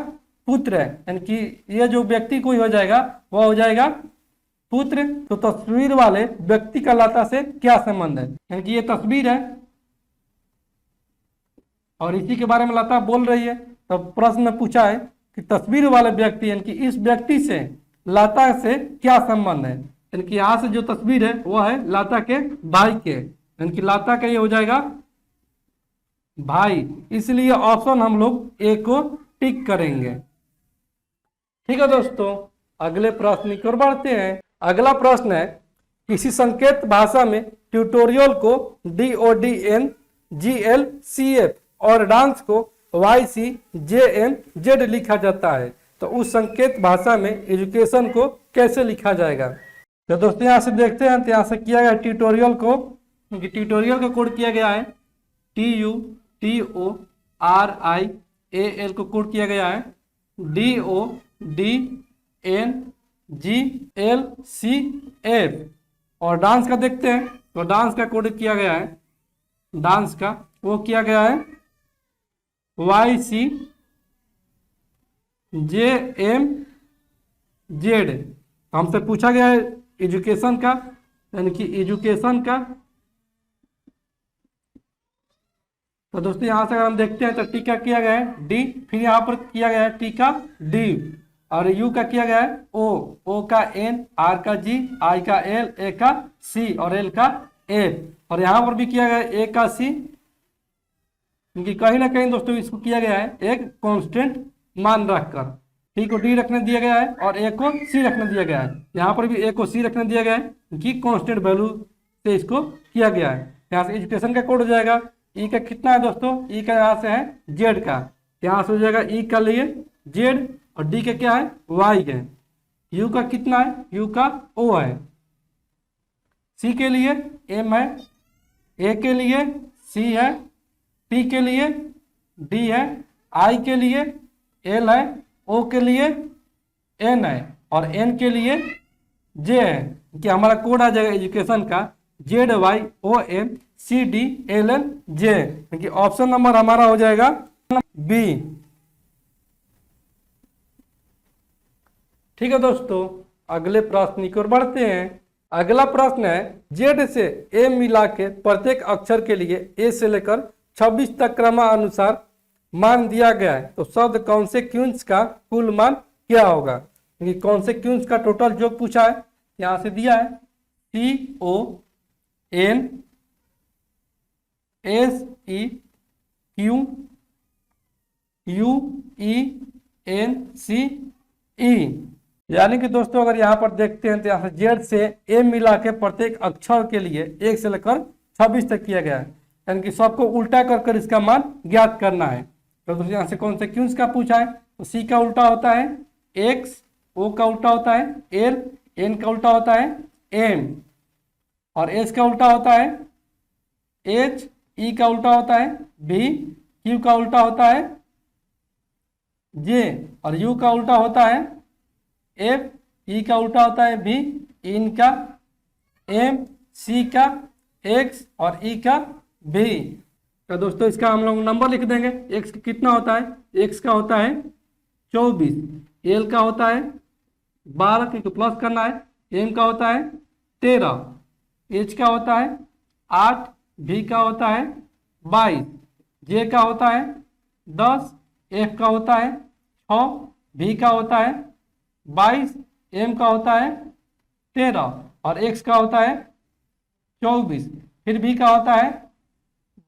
Speaker 1: पुत्र है, यानी कि ये जो व्यक्ति कोई हो जाएगा वह हो जाएगा पुत्र। तो तस्वीर वाले व्यक्ति का लता से क्या संबंध है, यानी कि ये तस्वीर है और इसी के बारे में लता बोल रही है। तो प्रश्न में पूछा है कि तस्वीर वाले व्यक्ति, यानी कि इस व्यक्ति से लाता से क्या संबंध है, यानी कि यहाँ से जो तस्वीर है वो है लाता के भाई के, यानी कि लाता का ये हो जाएगा भाई, इसलिए ऑप्शन हम लोग ए को टिक करेंगे। ठीक है दोस्तों, अगले प्रश्न की ओर बढ़ते हैं। अगला प्रश्न है, किसी संकेत भाषा में ट्यूटोरियल को DODN GLCF और डांस को YCJNZ लिखा जाता है, तो उस संकेत भाषा में एजुकेशन को कैसे लिखा जाएगा। तो दोस्तों यहाँ से देखते हैं, तो यहाँ से किया गया ट्यूटोरियल को, क्योंकि ट्यूटोरियल का कोड किया गया है TUTORIAL को कोड किया गया है DODNGLCF। और डांस का देखते हैं, तो डांस का कोड किया गया है, डांस का वो किया गया है YCJMZ। हमसे पूछा गया है एजुकेशन का, यानी कि एजुकेशन का। तो दोस्तों यहाँ से अगर हम देखते हैं तो टी का किया गया है डी, फिर यहाँ पर किया गया है टी का डी, और यू का किया गया है ओ का एन, आर का जी, आई का एल, ए का सी और एल का एफ, और यहाँ पर भी किया गया है ए का सी, क्योंकि कहीं ना कहीं दोस्तों इसको किया गया है एक कांस्टेंट मान रखकर। टी को डी रखने दिया गया है और ए को सी रखने दिया गया है, यहाँ पर भी ए को सी रखने दिया गया है, क्योंकि कांस्टेंट वैल्यू से इसको किया गया है। यहाँ से एजुकेशन का कोड हो जाएगा, ई का कितना है दोस्तों, ई का यहाँ से है जेड का, यहाँ से हो जाएगा ई का लिए जेड, और डी का क्या है वाई है, यू का कितना है, यू का ओ है, सी के लिए एम है, ए के लिए सी है, टी के लिए डी है, आई के लिए एल है, ओ के लिए एन है, और एन के लिए जे है, कि हमारा कोड आ जाएगा एजुकेशन का ZYOMCDLLJ, क्योंकि ऑप्शन नंबर हमारा हो जाएगा बी। ठीक है दोस्तों, अगले प्रश्न की ओर बढ़ते हैं। अगला प्रश्न है, जेड से ए मिला के प्रत्येक अक्षर के लिए ए से लेकर 26 तक क्रमानुसार मान दिया गया है, तो शब्द कॉन्सेक्वेंस का कुल मान क्या होगा। क्योंकि कॉन्सेक्वेंस का टोटल जो पूछा है यहाँ से दिया है CONSEQUENCE, यानी कि दोस्तों अगर यहाँ पर देखते हैं तो यहाँ से जेड से ए मिला के प्रत्येक अक्षर के लिए 1 से लेकर 26 तक किया गया है, यानी कि सबको उल्टा कर इसका मान ज्ञात करना है। तो दोस्तों यहाँ से कॉन्सेक्वेंस का पूछा है, तो सी का उल्टा होता है एक्स, ओ का उल्टा होता है एल, एन का उल्टा होता है एम, और एस का उल्टा होता है एच, ई का उल्टा होता है बी, क्यू का उल्टा होता है जे, और यू का उल्टा होता है एफ, ई का उल्टा होता है बी, इन का एम, सी का एक्स और ई का बी। तो दोस्तों इसका हम लोग नंबर लिख देंगे। एक्स कितना होता है, एक्स का होता है 24, एल का होता है 12 क्योंकि प्लस करना है, एम का होता है 13, एच का होता है 8, भी का होता है 22, जे का होता है 10, एफ का होता है 6, भी का होता है 22, एम का होता है 13 और एक्स का होता है 24, फिर भी का होता है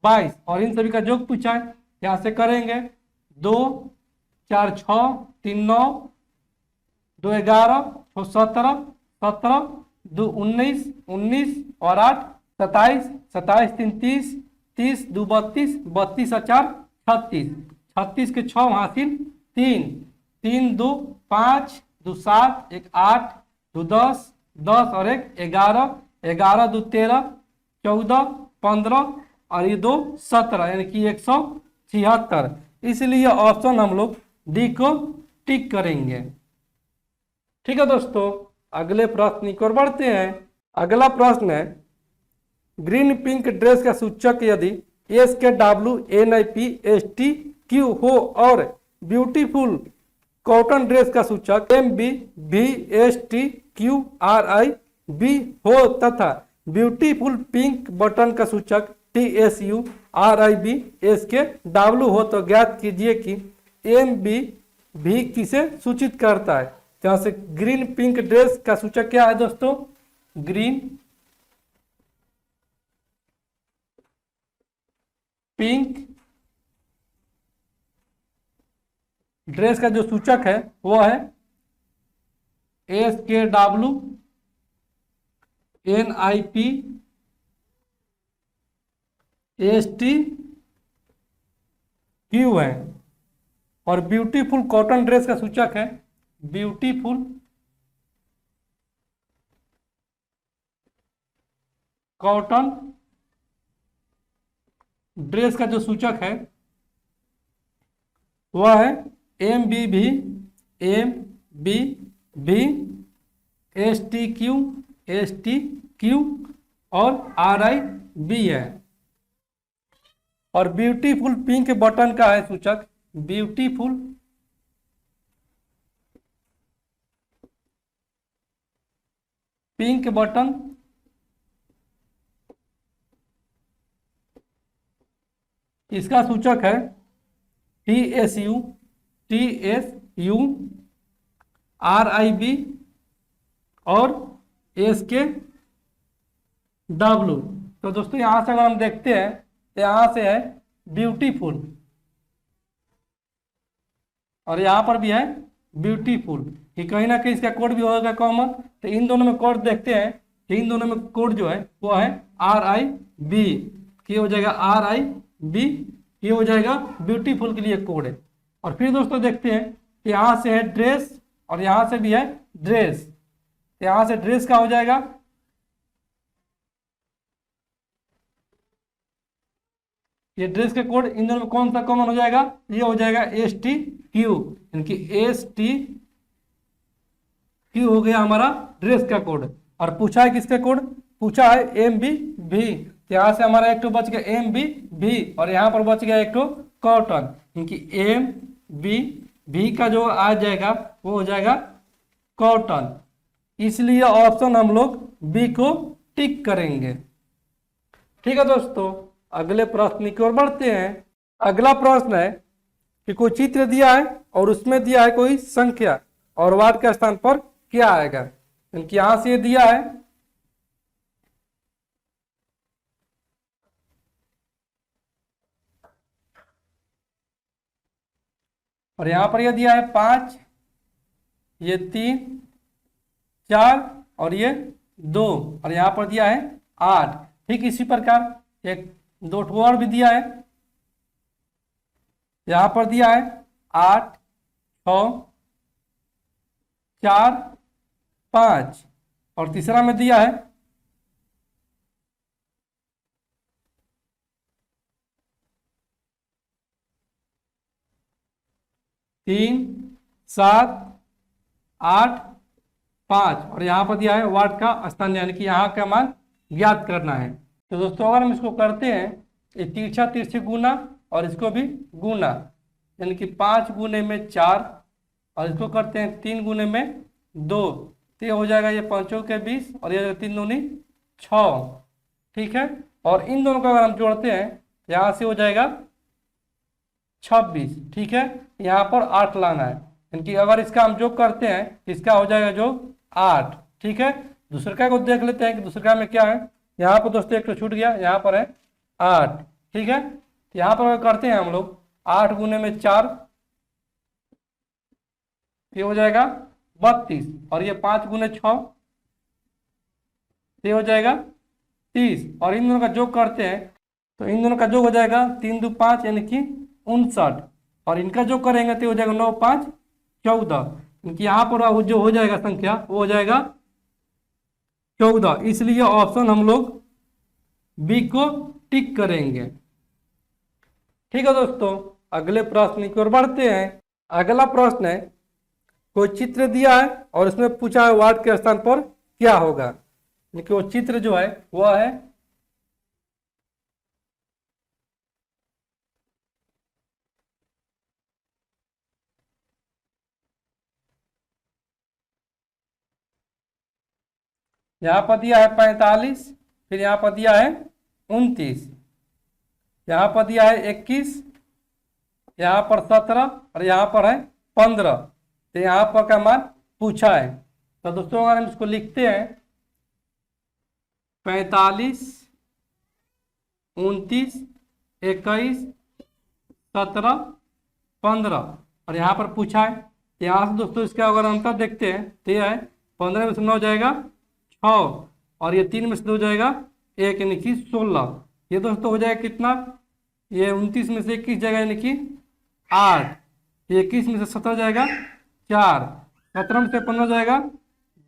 Speaker 1: 22, और इन सभी का योग पूछा है, यहाँ से करेंगे 2 4 6 3 9 2 11 6 17 17 2 19 19 और 8 27 27 3 30 30 2 32 32 और 4 36 36 के 6 हासिल 3 3 2 5 2 7 1 8 2 10 10 और 1 11 11 2 13 14 15 और ये 2 17 यानी कि 176। इसलिए ऑप्शन हम लोग डी को टिक करेंगे। ठीक है दोस्तों, अगले प्रश्न की ओर बढ़ते हैं। अगला प्रश्न है, ग्रीन पिंक ड्रेस का सूचक यदि SKWNIPSTQ हो और ब्यूटीफुल कॉटन ड्रेस का सूचक MBVSTQRIB हो तथा ब्यूटीफुल पिंक बटन का सूचक TSURIBSKW हो, तो ज्ञात कीजिए कि MBV किसे सूचित करता है। तो यहाँ से ग्रीन पिंक ड्रेस का सूचक क्या है दोस्तों? ग्रीन पिंक ड्रेस का जो सूचक है वो है SKWNIPSTQ है। और ब्यूटीफुल कॉटन ड्रेस का सूचक है ब्यूटीफुल कॉटन ड्रेस का जो सूचक है वह है MBV STQ और RIB है। और ब्यूटीफुल पिंक बटन का है सूचक ब्यूटीफुल पिंक बटन इसका सूचक है TSU RIB और SKW। तो दोस्तों यहाँ से अगर हम देखते हैं तो यहाँ से है ब्यूटीफुल और यहाँ पर भी है ब्यूटीफुल, कि कहीं ना कहीं इसका कोड भी होगा कॉमन। तो इन दोनों में कोड देखते हैं कि इन दोनों में कोड जो है वो है RIB, ये हो जाएगा RIB, ये हो जाएगा ब्यूटीफुल के लिए कोड है। और फिर दोस्तों देखते हैं कि यहाँ से है ड्रेस और यहाँ से भी है ड्रेस। तो यहाँ से ड्रेस का हो जाएगा ये ड्रेस के कोड इन दोनों में कौन सा कॉमन हो जाएगा? ये हो जाएगा STQ, यानी STQ हो गया हमारा ड्रेस का कोड। और पूछा है किसका कोड? पूछा है MBV। तो यहाँ से हमारा एक तो बच गया MBV और यहाँ पर बच गया एक तो कॉटन, क्योंकि MBV का जो आ जाएगा वो हो जाएगा कॉटन, इसलिए ऑप्शन हम लोग बी को टिक करेंगे। ठीक है दोस्तों, अगले प्रश्न की ओर बढ़ते हैं। अगला प्रश्न है कि कोई चित्र दिया है और उसमें दिया है कोई संख्या और वार्ड के स्थान पर क्या आएगा। क्योंकि यहां से दिया है और यहां पर यह दिया है 5, ये 3, 4 और ये 2 और यहां पर दिया है 8। ठीक इसी प्रकार एक 2 और भी दिया है, यहां पर दिया है 8, 6, 4, 5 और तीसरा में दिया है 3, 7, 8, 5 और यहाँ पर दिया है वार्ड का स्थान, यानी कि यहाँ का मान ज्ञात करना है। तो दोस्तों अगर हम इसको करते हैं ये तिरछा तिरछे गुना और इसको भी गुना, यानी कि 5 गुने में 4 और इसको करते हैं 3 गुने में 2, तो ये हो जाएगा ये 5 के 20 और ये 3 दूनी 6। ठीक है, और इन दोनों को अगर हम जोड़ते हैं यहाँ से हो जाएगा 26। ठीक है, यहाँ पर 8 लाना है, यानी अगर इसका हम जोग करते हैं इसका हो जाएगा जो 8। ठीक है, दूसरे को देख लेते हैं कि दूसरे में क्या है। यहाँ पर दोस्तों एक तो छूट गया, यहाँ पर है 8। ठीक है, तो यहाँ पर अगर करते हैं हम लोग 8 गुने में 4, ये हो जाएगा 32 और ये 5 गुने 6, ये हो जाएगा 30 और इन दोनों का जोग करते हैं तो इन दोनों का जोग हो जाएगा 3 2 5 यानी कि 59 और इनका जो करेंगे तो हो जाएगा 9 5 14, क्योंकि यहाँ पर जो हो जाएगा संख्या वो हो जाएगा 14, इसलिए ऑप्शन हम लोग बी को टिक करेंगे। ठीक है दोस्तों, अगले प्रश्न की ओर बढ़ते हैं। अगला प्रश्न है कोई चित्र दिया है और उसमें पूछा है वार्ड के स्थान पर क्या होगा, यानी कि वो चित्र जो है वह है यहाँ पर दिया है 45, फिर यहाँ पर दिया है 29, यहाँ पर दिया है 21, यहाँ पर 17 और यहाँ पर है 15। तो यहाँ पर का मान पूछा है। तो दोस्तों अगर हम इसको लिखते हैं 45, 29, 21, 17, 15 और यहाँ पर पूछा है। यहाँ से दोस्तों इसका अगर अंतर देखते हैं तो यह है 15 में से 9 जाएगा 6 और ये 3 में से 2 जाएगा 1 यानी कि 16। ये दोस्तों हो जाएगा कितना, ये 29 में से 21 जाएगा यानी कि 8, 21 में से 17 जाएगा 4, 17 में से 15 जाएगा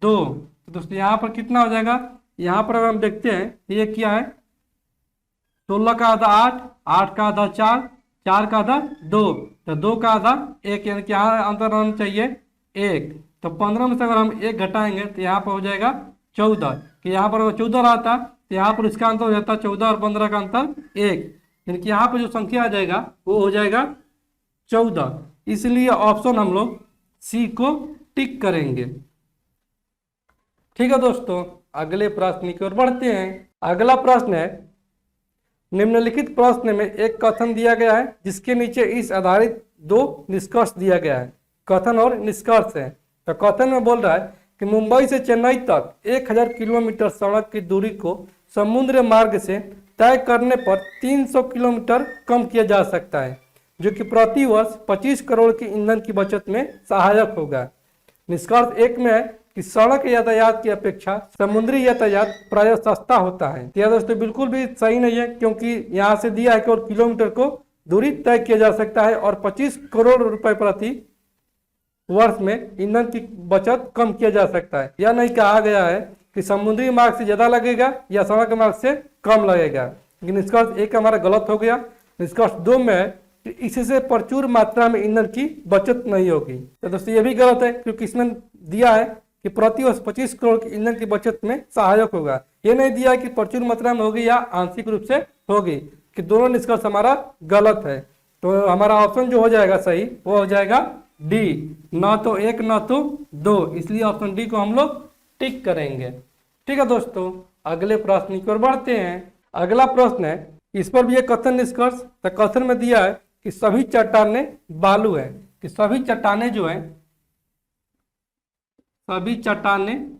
Speaker 1: 2। तो दोस्तों यहाँ पर कितना हो जाएगा, यहाँ पर अगर हम देखते हैं ये क्या है, 16 का आधा 8, 8 का आधा 4, 4 का आधा 2, तो 2 का आधा 1 यानी कि यहाँ अंतर रहना चाहिए 1। तो 15 में से अगर हम 1 घटाएंगे तो यहाँ पर हो जाएगा 14, कि यहाँ पर अगर 14 रहता तो यहाँ पर इसका अंतर हो जाता 14 और 15 का अंतर 1, यानी कि यहाँ पर जो संख्या आ जाएगा वो हो जाएगा 14। इसलिए ऑप्शन हम लोग सी को टिक करेंगे। ठीक है दोस्तों, अगले प्रश्न की ओर बढ़ते हैं। अगला प्रश्न है, निम्नलिखित प्रश्न में एक कथन दिया गया है जिसके नीचे इस आधारित 2 निष्कर्ष दिया गया है। कथन और निष्कर्ष है। तो कथन में बोल रहा है कि मुंबई से चेन्नई तक 1000 किलोमीटर सड़क की दूरी को समुद्र मार्ग से तय करने पर 300 किलोमीटर कम किया जा सकता है, जो कि प्रति वर्ष 25 करोड़ की ईंधन की बचत में सहायक होगा। निष्कर्ष 1 में है कि सड़क यातायात की अपेक्षा समुद्री यातायात प्रायः सस्ता होता है। यह दोस्तों बिल्कुल भी सही नहीं है, क्योंकि यहाँ से दिया है कि और किलोमीटर को दूरी तय किया जा सकता है और 25 करोड़ रुपए प्रति वर्ष में ईंधन की बचत कम किया जा सकता है। यह नहीं कहा गया है कि समुद्री मार्ग से ज्यादा लगेगा या सड़क मार्ग से कम लगेगा। निष्कर्ष 1 हमारा गलत हो गया। निष्कर्ष 2 में है कि इससे प्रचुर मात्रा में ईंधन की बचत नहीं होगी। तो दोस्तों ये भी गलत है, क्योंकि इसमें दिया है कि प्रति वर्ष 25 करोड़ की ईंधन की बचत में सहायक होगा। ये नहीं दिया कि प्रचुर मात्रा में होगी या आंशिक रूप से होगी, कि दोनों निष्कर्ष हमारा गलत है। तो हमारा ऑप्शन जो हो जाएगा सही वो हो जाएगा डी, न तो 1 न तो 2। इसलिए ऑप्शन डी को हम लोग टिक करेंगे। ठीक है दोस्तों, अगले प्रश्न की ओर बढ़ते हैं। अगला प्रश्न है, इस पर भी एक कथन निष्कर्ष। तो कथन में दिया है कि सभी चट्टानें बालू है, कि सभी चट्टानें जो है, सभी चट्टानें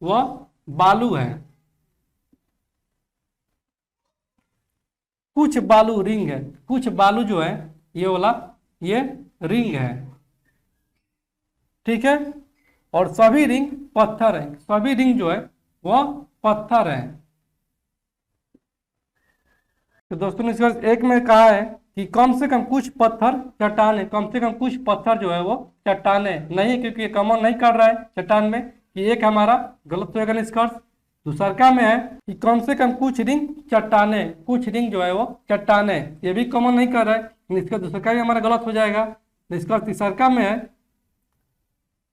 Speaker 1: वह बालू है। कुछ बालू रिंग है, कुछ बालू जो है ये वाला ये रिंग है। ठीक है, और सभी रिंग पत्थर है, सभी रिंग जो है वह पत्थर है। तो दोस्तों निष्कर्ष 1 में कहा है कि कम से कम कुछ पत्थर चट्टान है, कम से कम कुछ पत्थर जो है वो चट्टान है नहीं, क्योंकि ये कॉमन नहीं कर रहा है चट्टान में, कि 1 हमारा गलत होगा निष्कर्ष। दूसरा का में है कि कम से कम कुछ रिंग चट्टाने, कुछ रिंग जो है वो चट्टाने, ये भी कॉमन नहीं कर रहा है। निष्कर्ष दूसरा का भी हमारा गलत हो जाएगा। निष्कर्ष तीसरा का में है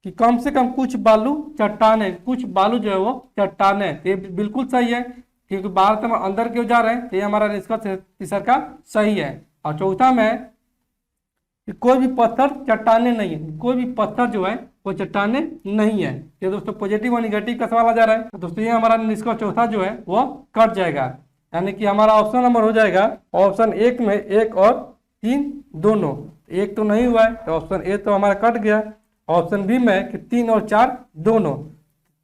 Speaker 1: कि कम से कम कुछ बालू चट्टाने, कुछ बालू जो है वो चट्टाने, ये बिल्कुल सही है, क्योंकि बाहर से हम अंदर क्यों जा रहे हैं, तो ये हमारा निष्कर्ष तीसरा का सही है। और चौथा में है कि कोई भी पत्थर चट्टाने नहीं है, कोई भी पत्थर जो है वो चट्टाने नहीं है। ये दोस्तों पॉजिटिव और निगेटिव का सवाल आ जा रहा है, तो दोस्तों ये हमारा निष्कर्ष चौथा जो है वो कट जाएगा, यानी कि हमारा ऑप्शन नंबर हो जाएगा ऑप्शन 1 में 1 और 3 दोनों। 1 तो नहीं हुआ है तो ऑप्शन ए तो हमारा कट गया। ऑप्शन बी में कि 3 और 4 दोनों,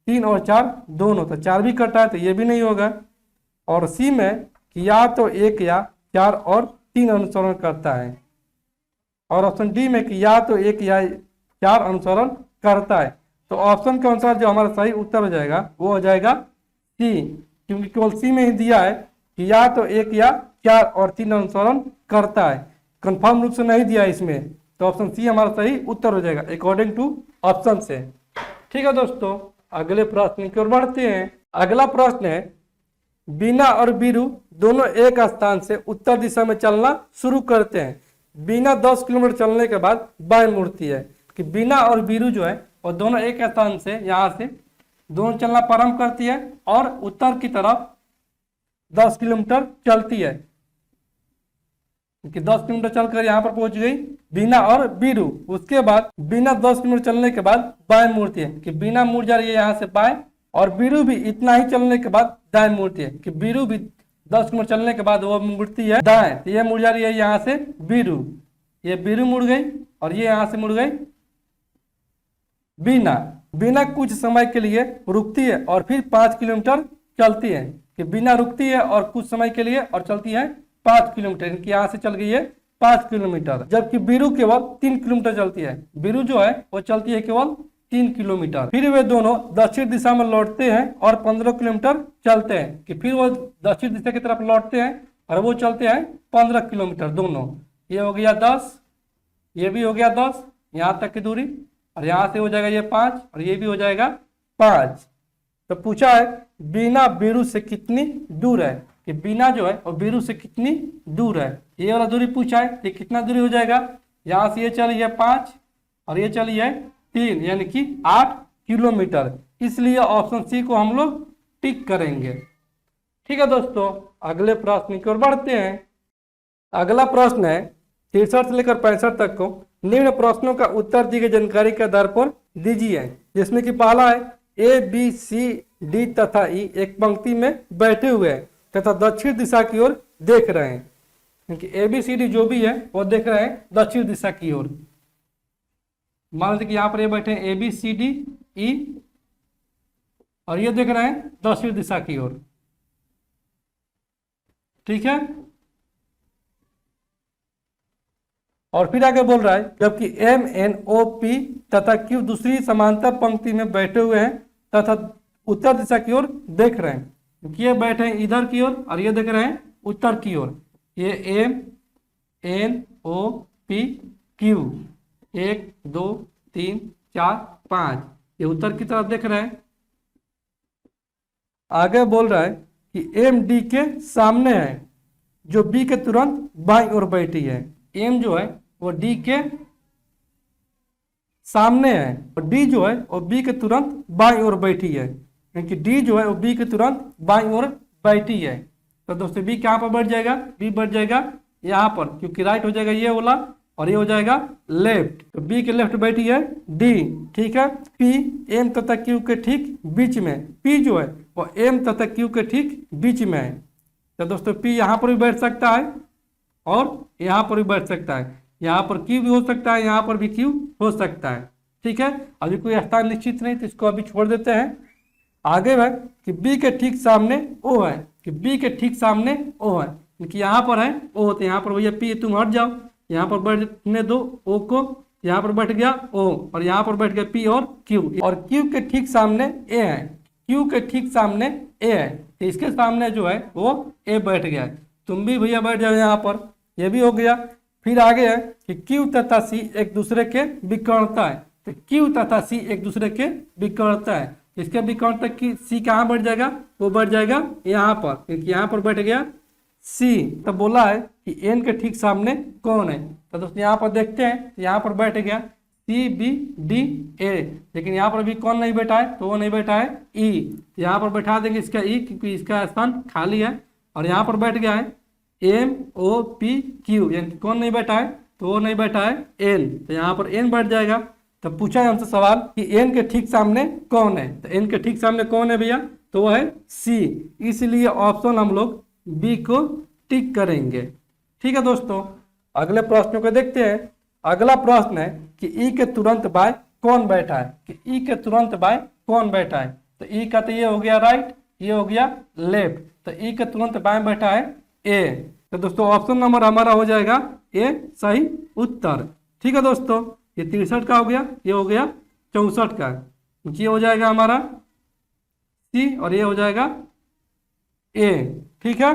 Speaker 1: 3 और 4 दोनों, तो 4 भी कटा है तो ये भी नहीं होगा। और सी में कि या तो 1 या 4 और 3 अनुसरण करता है। और ऑप्शन डी में कि या तो 1 या 4 अनुसरण करता है। तो ऑप्शन के अनुसार जो हमारा सही उत्तर हो जाएगा वो हो जाएगा सी, क्योंकि केवल सी में ही दिया है कि या तो 1 या 4 और 3 अनुसरण करता है, कंफर्म रूप से नहीं दिया है इसमें। तो ऑप्शन सी हमारा सही उत्तर हो जाएगा अकॉर्डिंग टू ऑप्शन से। ठीक है दोस्तों, अगले प्रश्न की ओर बढ़ते हैं। अगला प्रश्न है, बीना और बीरू दोनों एक स्थान से उत्तर दिशा में चलना शुरू करते हैं। बीना 10 किलोमीटर चलने के बाद बाएं मुड़ती है। कि बीना और बीरू जो है वो दोनों एक स्थान से, यहाँ से दोनों चलना प्रारंभ करती है और उत्तर की तरफ 10 किलोमीटर चलती है। कि 10 किलोमीटर चलकर यहाँ पर पहुंच गई बीना और बीरू। उसके बाद बीना 10 किलोमीटर चलने के बाद बाएं मुड़ती है। कि बीना मुड़ जा रही है यहाँ से बाएं, और बीरू भी इतना ही चलने के बाद दाएं मुड़ती है। कि बीरू भी 10 किलोमीटर चलने के बाद वो मुड़ती है दाएं, तो ये मुड़ जा रही है यहाँ से बीरू, ये बीरू मुड़ गई और ये यहाँ से मुड़ गई बीना बिना कुछ समय के लिए रुकती है और फिर 5 किलोमीटर चलती है, कि बिना रुकती है और कुछ समय के लिए और चलती है 5 किलोमीटर, इनकी यहाँ से चल गई है 5 किलोमीटर। जबकि बीरू केवल 3 किलोमीटर चलती है, बीरू जो है वो चलती है केवल 3 किलोमीटर। फिर वे दोनों दक्षिण दिशा में लौटते हैं और 15 किलोमीटर चलते हैं, कि फिर वो दक्षिण दिशा की तरफ लौटते हैं और वो चलते हैं 15 किलोमीटर दोनों। ये हो गया 10, ये भी हो गया 10, यहाँ तक की दूरी, और यहाँ से हो जाएगा ये 5 और ये भी हो जाएगा 5। तो पूछा है बीना बीरू से कितनी दूर है, कि बीना जो है और बीरू से कितनी दूर है, ये वाला दूरी पूछा है। ये कितना दूरी हो जाएगा, यहाँ से ये चली है 5 और ये चली है 3, यानी कि 8 किलोमीटर। इसलिए ऑप्शन सी को हम लोग टिक करेंगे। ठीक है दोस्तों, अगले प्रश्न की ओर बढ़ते हैं। अगला प्रश्न है 63 से लेकर 65 तक को निम्न प्रश्नों का उत्तर दी गई जानकारी के आधार पर दीजिए, जिसमें कि पहला है ए बी सी डी तथा ई एक पंक्ति में बैठे हुए हैं तथा दक्षिण दिशा की ओर देख रहे हैं, क्योंकि ए बी सी डी जो भी है वो देख रहे हैं दक्षिण दिशा की ओर। मान लीजिए कि यहाँ पर ये बैठे हैं A B C D E और ये देख रहे हैं दक्षिण दिशा की ओर। ठीक है, और फिर आगे बोल रहा है जबकि एम एन ओ पी तथा क्यू दूसरी समांतर पंक्ति में बैठे हुए हैं तथा उत्तर दिशा की ओर देख रहे हैं, क्योंकि ये बैठे हैं इधर की ओर और ये देख रहे हैं उत्तर की ओर। ये M N O P Q 1 2 3 4 5 ये उत्तर की तरफ देख रहे हैं। आगे बोल रहा है कि एम डी के सामने है जो बी के तुरंत बाईं ओर बैठी है। एम जो है वो डी के सामने है और डी जो है वो बी के तुरंत बाईं ओर बैठी है, क्योंकि डी जो है वो बी के तुरंत बाईं ओर बैठी है। तो दोस्तों बी कहाँ पर बैठ जाएगा, बी बैठ जाएगा यहाँ पर, क्योंकि राइट हो जाएगा ये वाला और ये हो जाएगा लेफ्ट। तो बी के लेफ्ट बैठी है डी। ठीक है, पी एम तथा क्यू के ठीक बीच में, पी जो है वो एम तथा क्यू के ठीक बीच में है। तो दोस्तों पी यहाँ पर भी बैठ सकता है और यहाँ पर भी बैठ सकता है, यहाँ पर क्यू भी हो सकता है, यहाँ पर भी क्यू हो सकता है। ठीक है, अभी कोई स्थान निश्चित नहीं तो इसको अभी छोड़ देते हैं। आगे है कि बी के ठीक सामने ओ है, कि बी के ठीक सामने ओ है, क्योंकि यहाँ पर है ओ, तो यहाँ पर भैया पी तुम हट जाओ, यहाँ पर बैठने दो ओ को, यहाँ पर बैठ गया ओ और यहाँ पर बैठ गया पी और क्यू, और क्यू के ठीक सामने ए है, क्यू के ठीक सामने ए है, तो इसके सामने जो है वो ए बैठ गया है। तुम भी भैया बैठ जाओ यहाँ पर, ये भी हो गया। फिर आगे है कि क्यू तथा सी एक दूसरे के विकर्णता है, तो क्यू तथा सी एक दूसरे के विकर्णता है, इसके विकर्णता की सी कहाँ बैठ जाएगा, वो बैठ जाएगा यहाँ पर, क्योंकि यहाँ पर बैठ गया सी। तो बोला है कि एन के ठीक सामने कौन है, तो दोस्तों यहाँ पर देखते हैं, यहाँ पर बैठ गया सी बी डी ए, लेकिन यहाँ पर भी कौन नहीं बैठा है, तो वो नहीं बैठा है ई, यहाँ पर बैठा देंगे इसका ई, क्योंकि इसका स्थान खाली है। और यहाँ पर बैठ गया है एम ओ पी क्यू, यानी कौन नहीं बैठा है, तो वो नहीं बैठा है एन, तो यहाँ पर एन बैठ जाएगा। तो पूछा है हमसे सवाल कि एन के ठीक सामने कौन है, तो एन के ठीक सामने कौन है भैया, तो वो है सी, इसलिए ऑप्शन हम लोग बी को टिक करेंगे। ठीक है दोस्तों, अगले प्रश्न को देखते हैं। अगला प्रश्न है कि ई के तुरंत बाय कौन बैठा है, कि ई के तुरंत बाय कौन बैठा है, तो ई का तो ये हो गया राइट, ये हो गया लेफ्ट, तो ई के तुरंत बाएं बैठा है ए। तो दोस्तों ऑप्शन नंबर हमारा हो जाएगा ए सही उत्तर। ठीक है दोस्तों, ये 63 का हो गया, ये हो गया 64 का, ये हो जाएगा हमारा सी और ये हो जाएगा ए। ठीक है,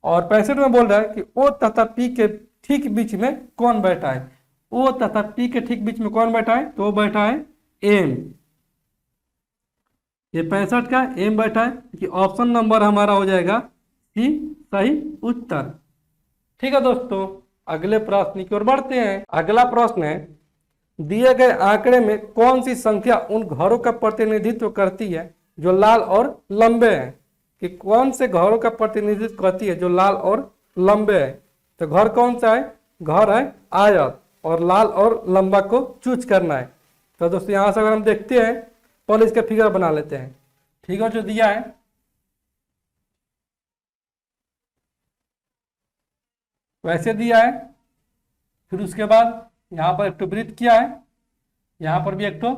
Speaker 1: और 65 में बोल रहा है कि ओ तथा पी के ठीक बीच में कौन बैठा है, ओ तथा पी के ठीक बीच में कौन बैठा है, तो वो बैठा है एम। ये 65 का एम बैठा है, कि ऑप्शन नंबर हमारा हो जाएगा सी सही उत्तर। ठीक है दोस्तों, अगले प्रश्न की ओर बढ़ते हैं। अगला प्रश्न है दिए गए आंकड़े में कौन सी संख्या उन घरों का प्रतिनिधित्व करती है जो लाल और लंबे हैं, कि कौन से घरों का प्रतिनिधित्व करती है जो लाल और लंबे है। तो घर कौन सा है, घर है आयत, और लाल और लंबा को चूज करना है। तो दोस्तों यहाँ से अगर हम देखते हैं, पहले इसका फिगर बना लेते हैं। फिगर जो दिया है वैसे दिया है, फिर उसके बाद यहाँ पर एक तो वृत्त किया है, यहाँ पर भी एक तो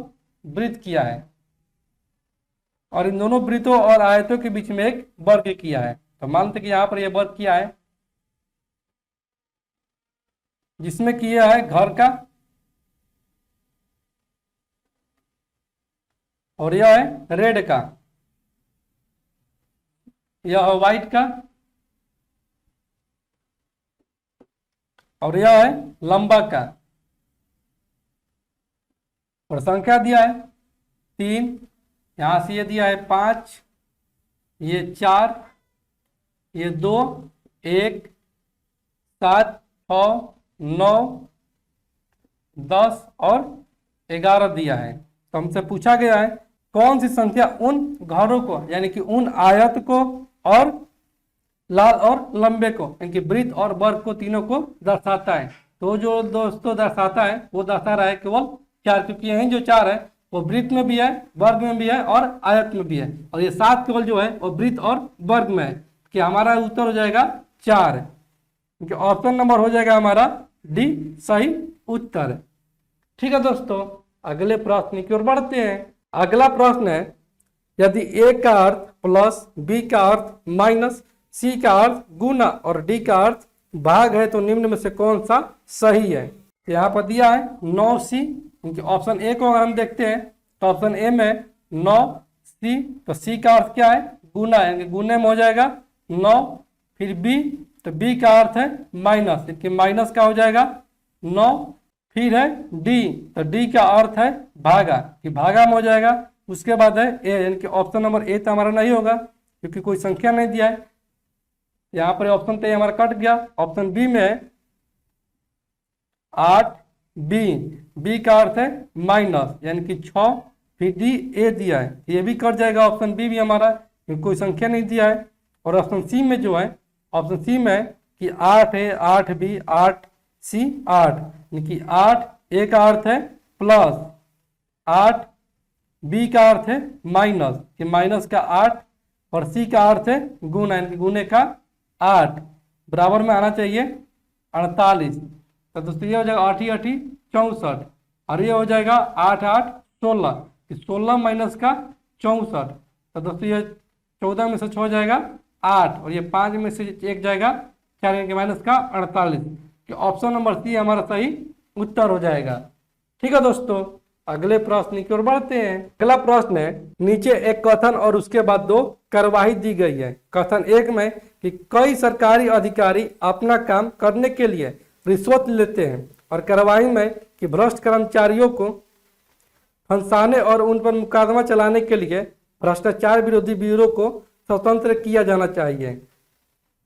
Speaker 1: वृत्त किया है और इन दोनों वृत्तों और आयतों के बीच में एक वर्ग किया है। तो मानते कि यहाँ पर यह वर्ग किया है जिसमें किया है घर का और यह है रेड का, यह है व्हाइट का और यह है लंबा का। और संख्या दिया है 3, यहां से ये दिया है 5, ये 4, ये 2, 1, 7, 6, 9, 10 और 11 दिया है। तो हमसे पूछा गया है कौन सी संख्या उन घरों को यानी कि उन आयत को और लाल और लंबे को इनकी वृत्त और वर्ग को तीनों को दर्शाता है। तो जो दोस्तों दर्शाता है वो दर्शा रहा है केवल 4, क्योंकि यही जो 4 है वो वृत्त में भी है, वर्ग में भी है और आयत में भी है, और ये 7 केवल जो है वो वृत्त और वर्ग में है। कि हमारा उत्तर हो जाएगा 4, क्योंकि ऑप्शन नंबर हो जाएगा हमारा डी सही उत्तर। ठीक है दोस्तों, अगले प्रश्न की ओर बढ़ते हैं। अगला प्रश्न है यदि ए का अर्थ प्लस, बी का अर्थ माइनस, सी का अर्थ गुना और डी का अर्थ भाग है तो निम्न में से कौन सा सही है। तो यहाँ पर दिया है 9C, क्योंकि ऑप्शन ए को अगर हम देखते हैं तो ऑप्शन ए में 9C, तो सी का अर्थ क्या है गुना, यानी गुने में हो जाएगा 9, फिर बी, तो बी का अर्थ है माइनस, क्योंकि माइनस का हो जाएगा 9, फिर है डी, तो डी का अर्थ है भागा, कि भागा में हो जाएगा। उसके बाद है ए, यानी कि ऑप्शन नंबर ए तो हमारा नहीं होगा क्योंकि कोई संख्या नहीं दिया है। यहाँ पर ऑप्शन तो हमारा कट गया। ऑप्शन बी में है 8, बी का अर्थ है माइनस, यानी कि 6, फिर डी ए दिया है, ये भी कट जाएगा। ऑप्शन बी भी हमारा कोई संख्या नहीं दिया है। और ऑप्शन सी में जो है, ऑप्शन सी में कि 8 है, 8 बी, 8 सी, 8, यानी कि 8 ए का अर्थ है प्लस, 8 बी का अर्थ है माइनस, कि माइनस का 8, और सी का अर्थ है गुना, यानी कि गुने का 8, बराबर में आना चाहिए 48। तो दोस्तों ये हो जाएगा 8 8 64, और ये हो जाएगा 8 8 16, कि 16 माइनस का 64। तो दोस्तों ये 14 में से 6 जाएगा 8, और ये 5 में से 1 जाएगा 4, यानी कि माइनस का 48, कि ऑप्शन नंबर सी हमारा सही उत्तर हो जाएगा। ठीक है दोस्तों, अगले प्रश्न की ओर बढ़ते हैं। अगला प्रश्न है नीचे एक कथन और उसके बाद 2 कार्यवाही दी गई है। कथन 1 में कि कई सरकारी अधिकारी अपना काम करने के लिए रिश्वत लेते हैं, और कार्यवाही में कि भ्रष्ट कर्मचारियों को फंसाने और उन पर मुकदमा चलाने के लिए भ्रष्टाचार विरोधी ब्यूरो को स्वतंत्र किया जाना चाहिए।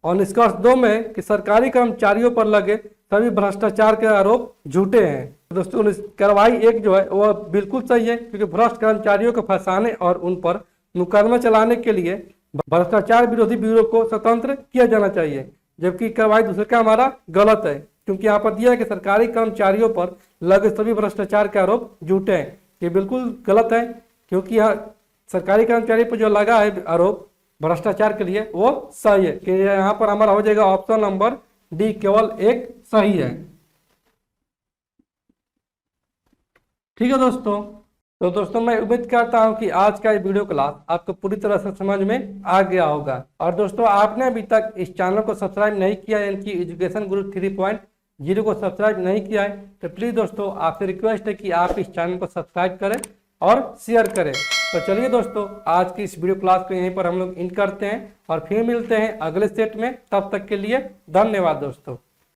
Speaker 1: और निष्कर्ष 2 में कि सरकारी कर्मचारियों पर लगे सभी भ्रष्टाचार के आरोप झूठे हैं। दोस्तों कार्रवाई 1 जो है वह बिल्कुल सही है, क्योंकि भ्रष्ट कर्मचारियों को फंसाने और उन पर मुकदमा चलाने के लिए भ्रष्टाचार विरोधी ब्यूरो को स्वतंत्र किया जाना चाहिए। जबकि कार्रवाई दूसरे का हमारा गलत है, क्योंकि यहाँ पर दिया है कि सरकारी कर्मचारियों पर लगे सभी भ्रष्टाचार के आरोप झूठे हैं। ये बिल्कुल गलत है, क्योंकि यहाँ सरकारी कर्मचारी पर जो लगा है आरोप भ्रष्टाचार के लिए वो सही है, कि यहाँ पर हमारा हो जाएगा ऑप्शन नंबर डी केवल 1 सही है। ठीक है दोस्तों, तो दोस्तों मैं उम्मीद करता हूं कि आज का ये वीडियो क्लास आपको पूरी तरह से समझ में आ गया होगा। और दोस्तों आपने अभी तक इस चैनल को सब्सक्राइब नहीं किया, यानी कि एजुकेशन गुरु 3.0 को सब्सक्राइब नहीं किया है, तो प्लीज़ दोस्तों आपसे रिक्वेस्ट है कि आप इस चैनल को सब्सक्राइब करें और शेयर करें। तो चलिए दोस्तों आज की इस वीडियो क्लास को यहीं पर हम लोग एंड करते हैं और फिर मिलते हैं अगले सेट में। तब तक के लिए धन्यवाद दोस्तों।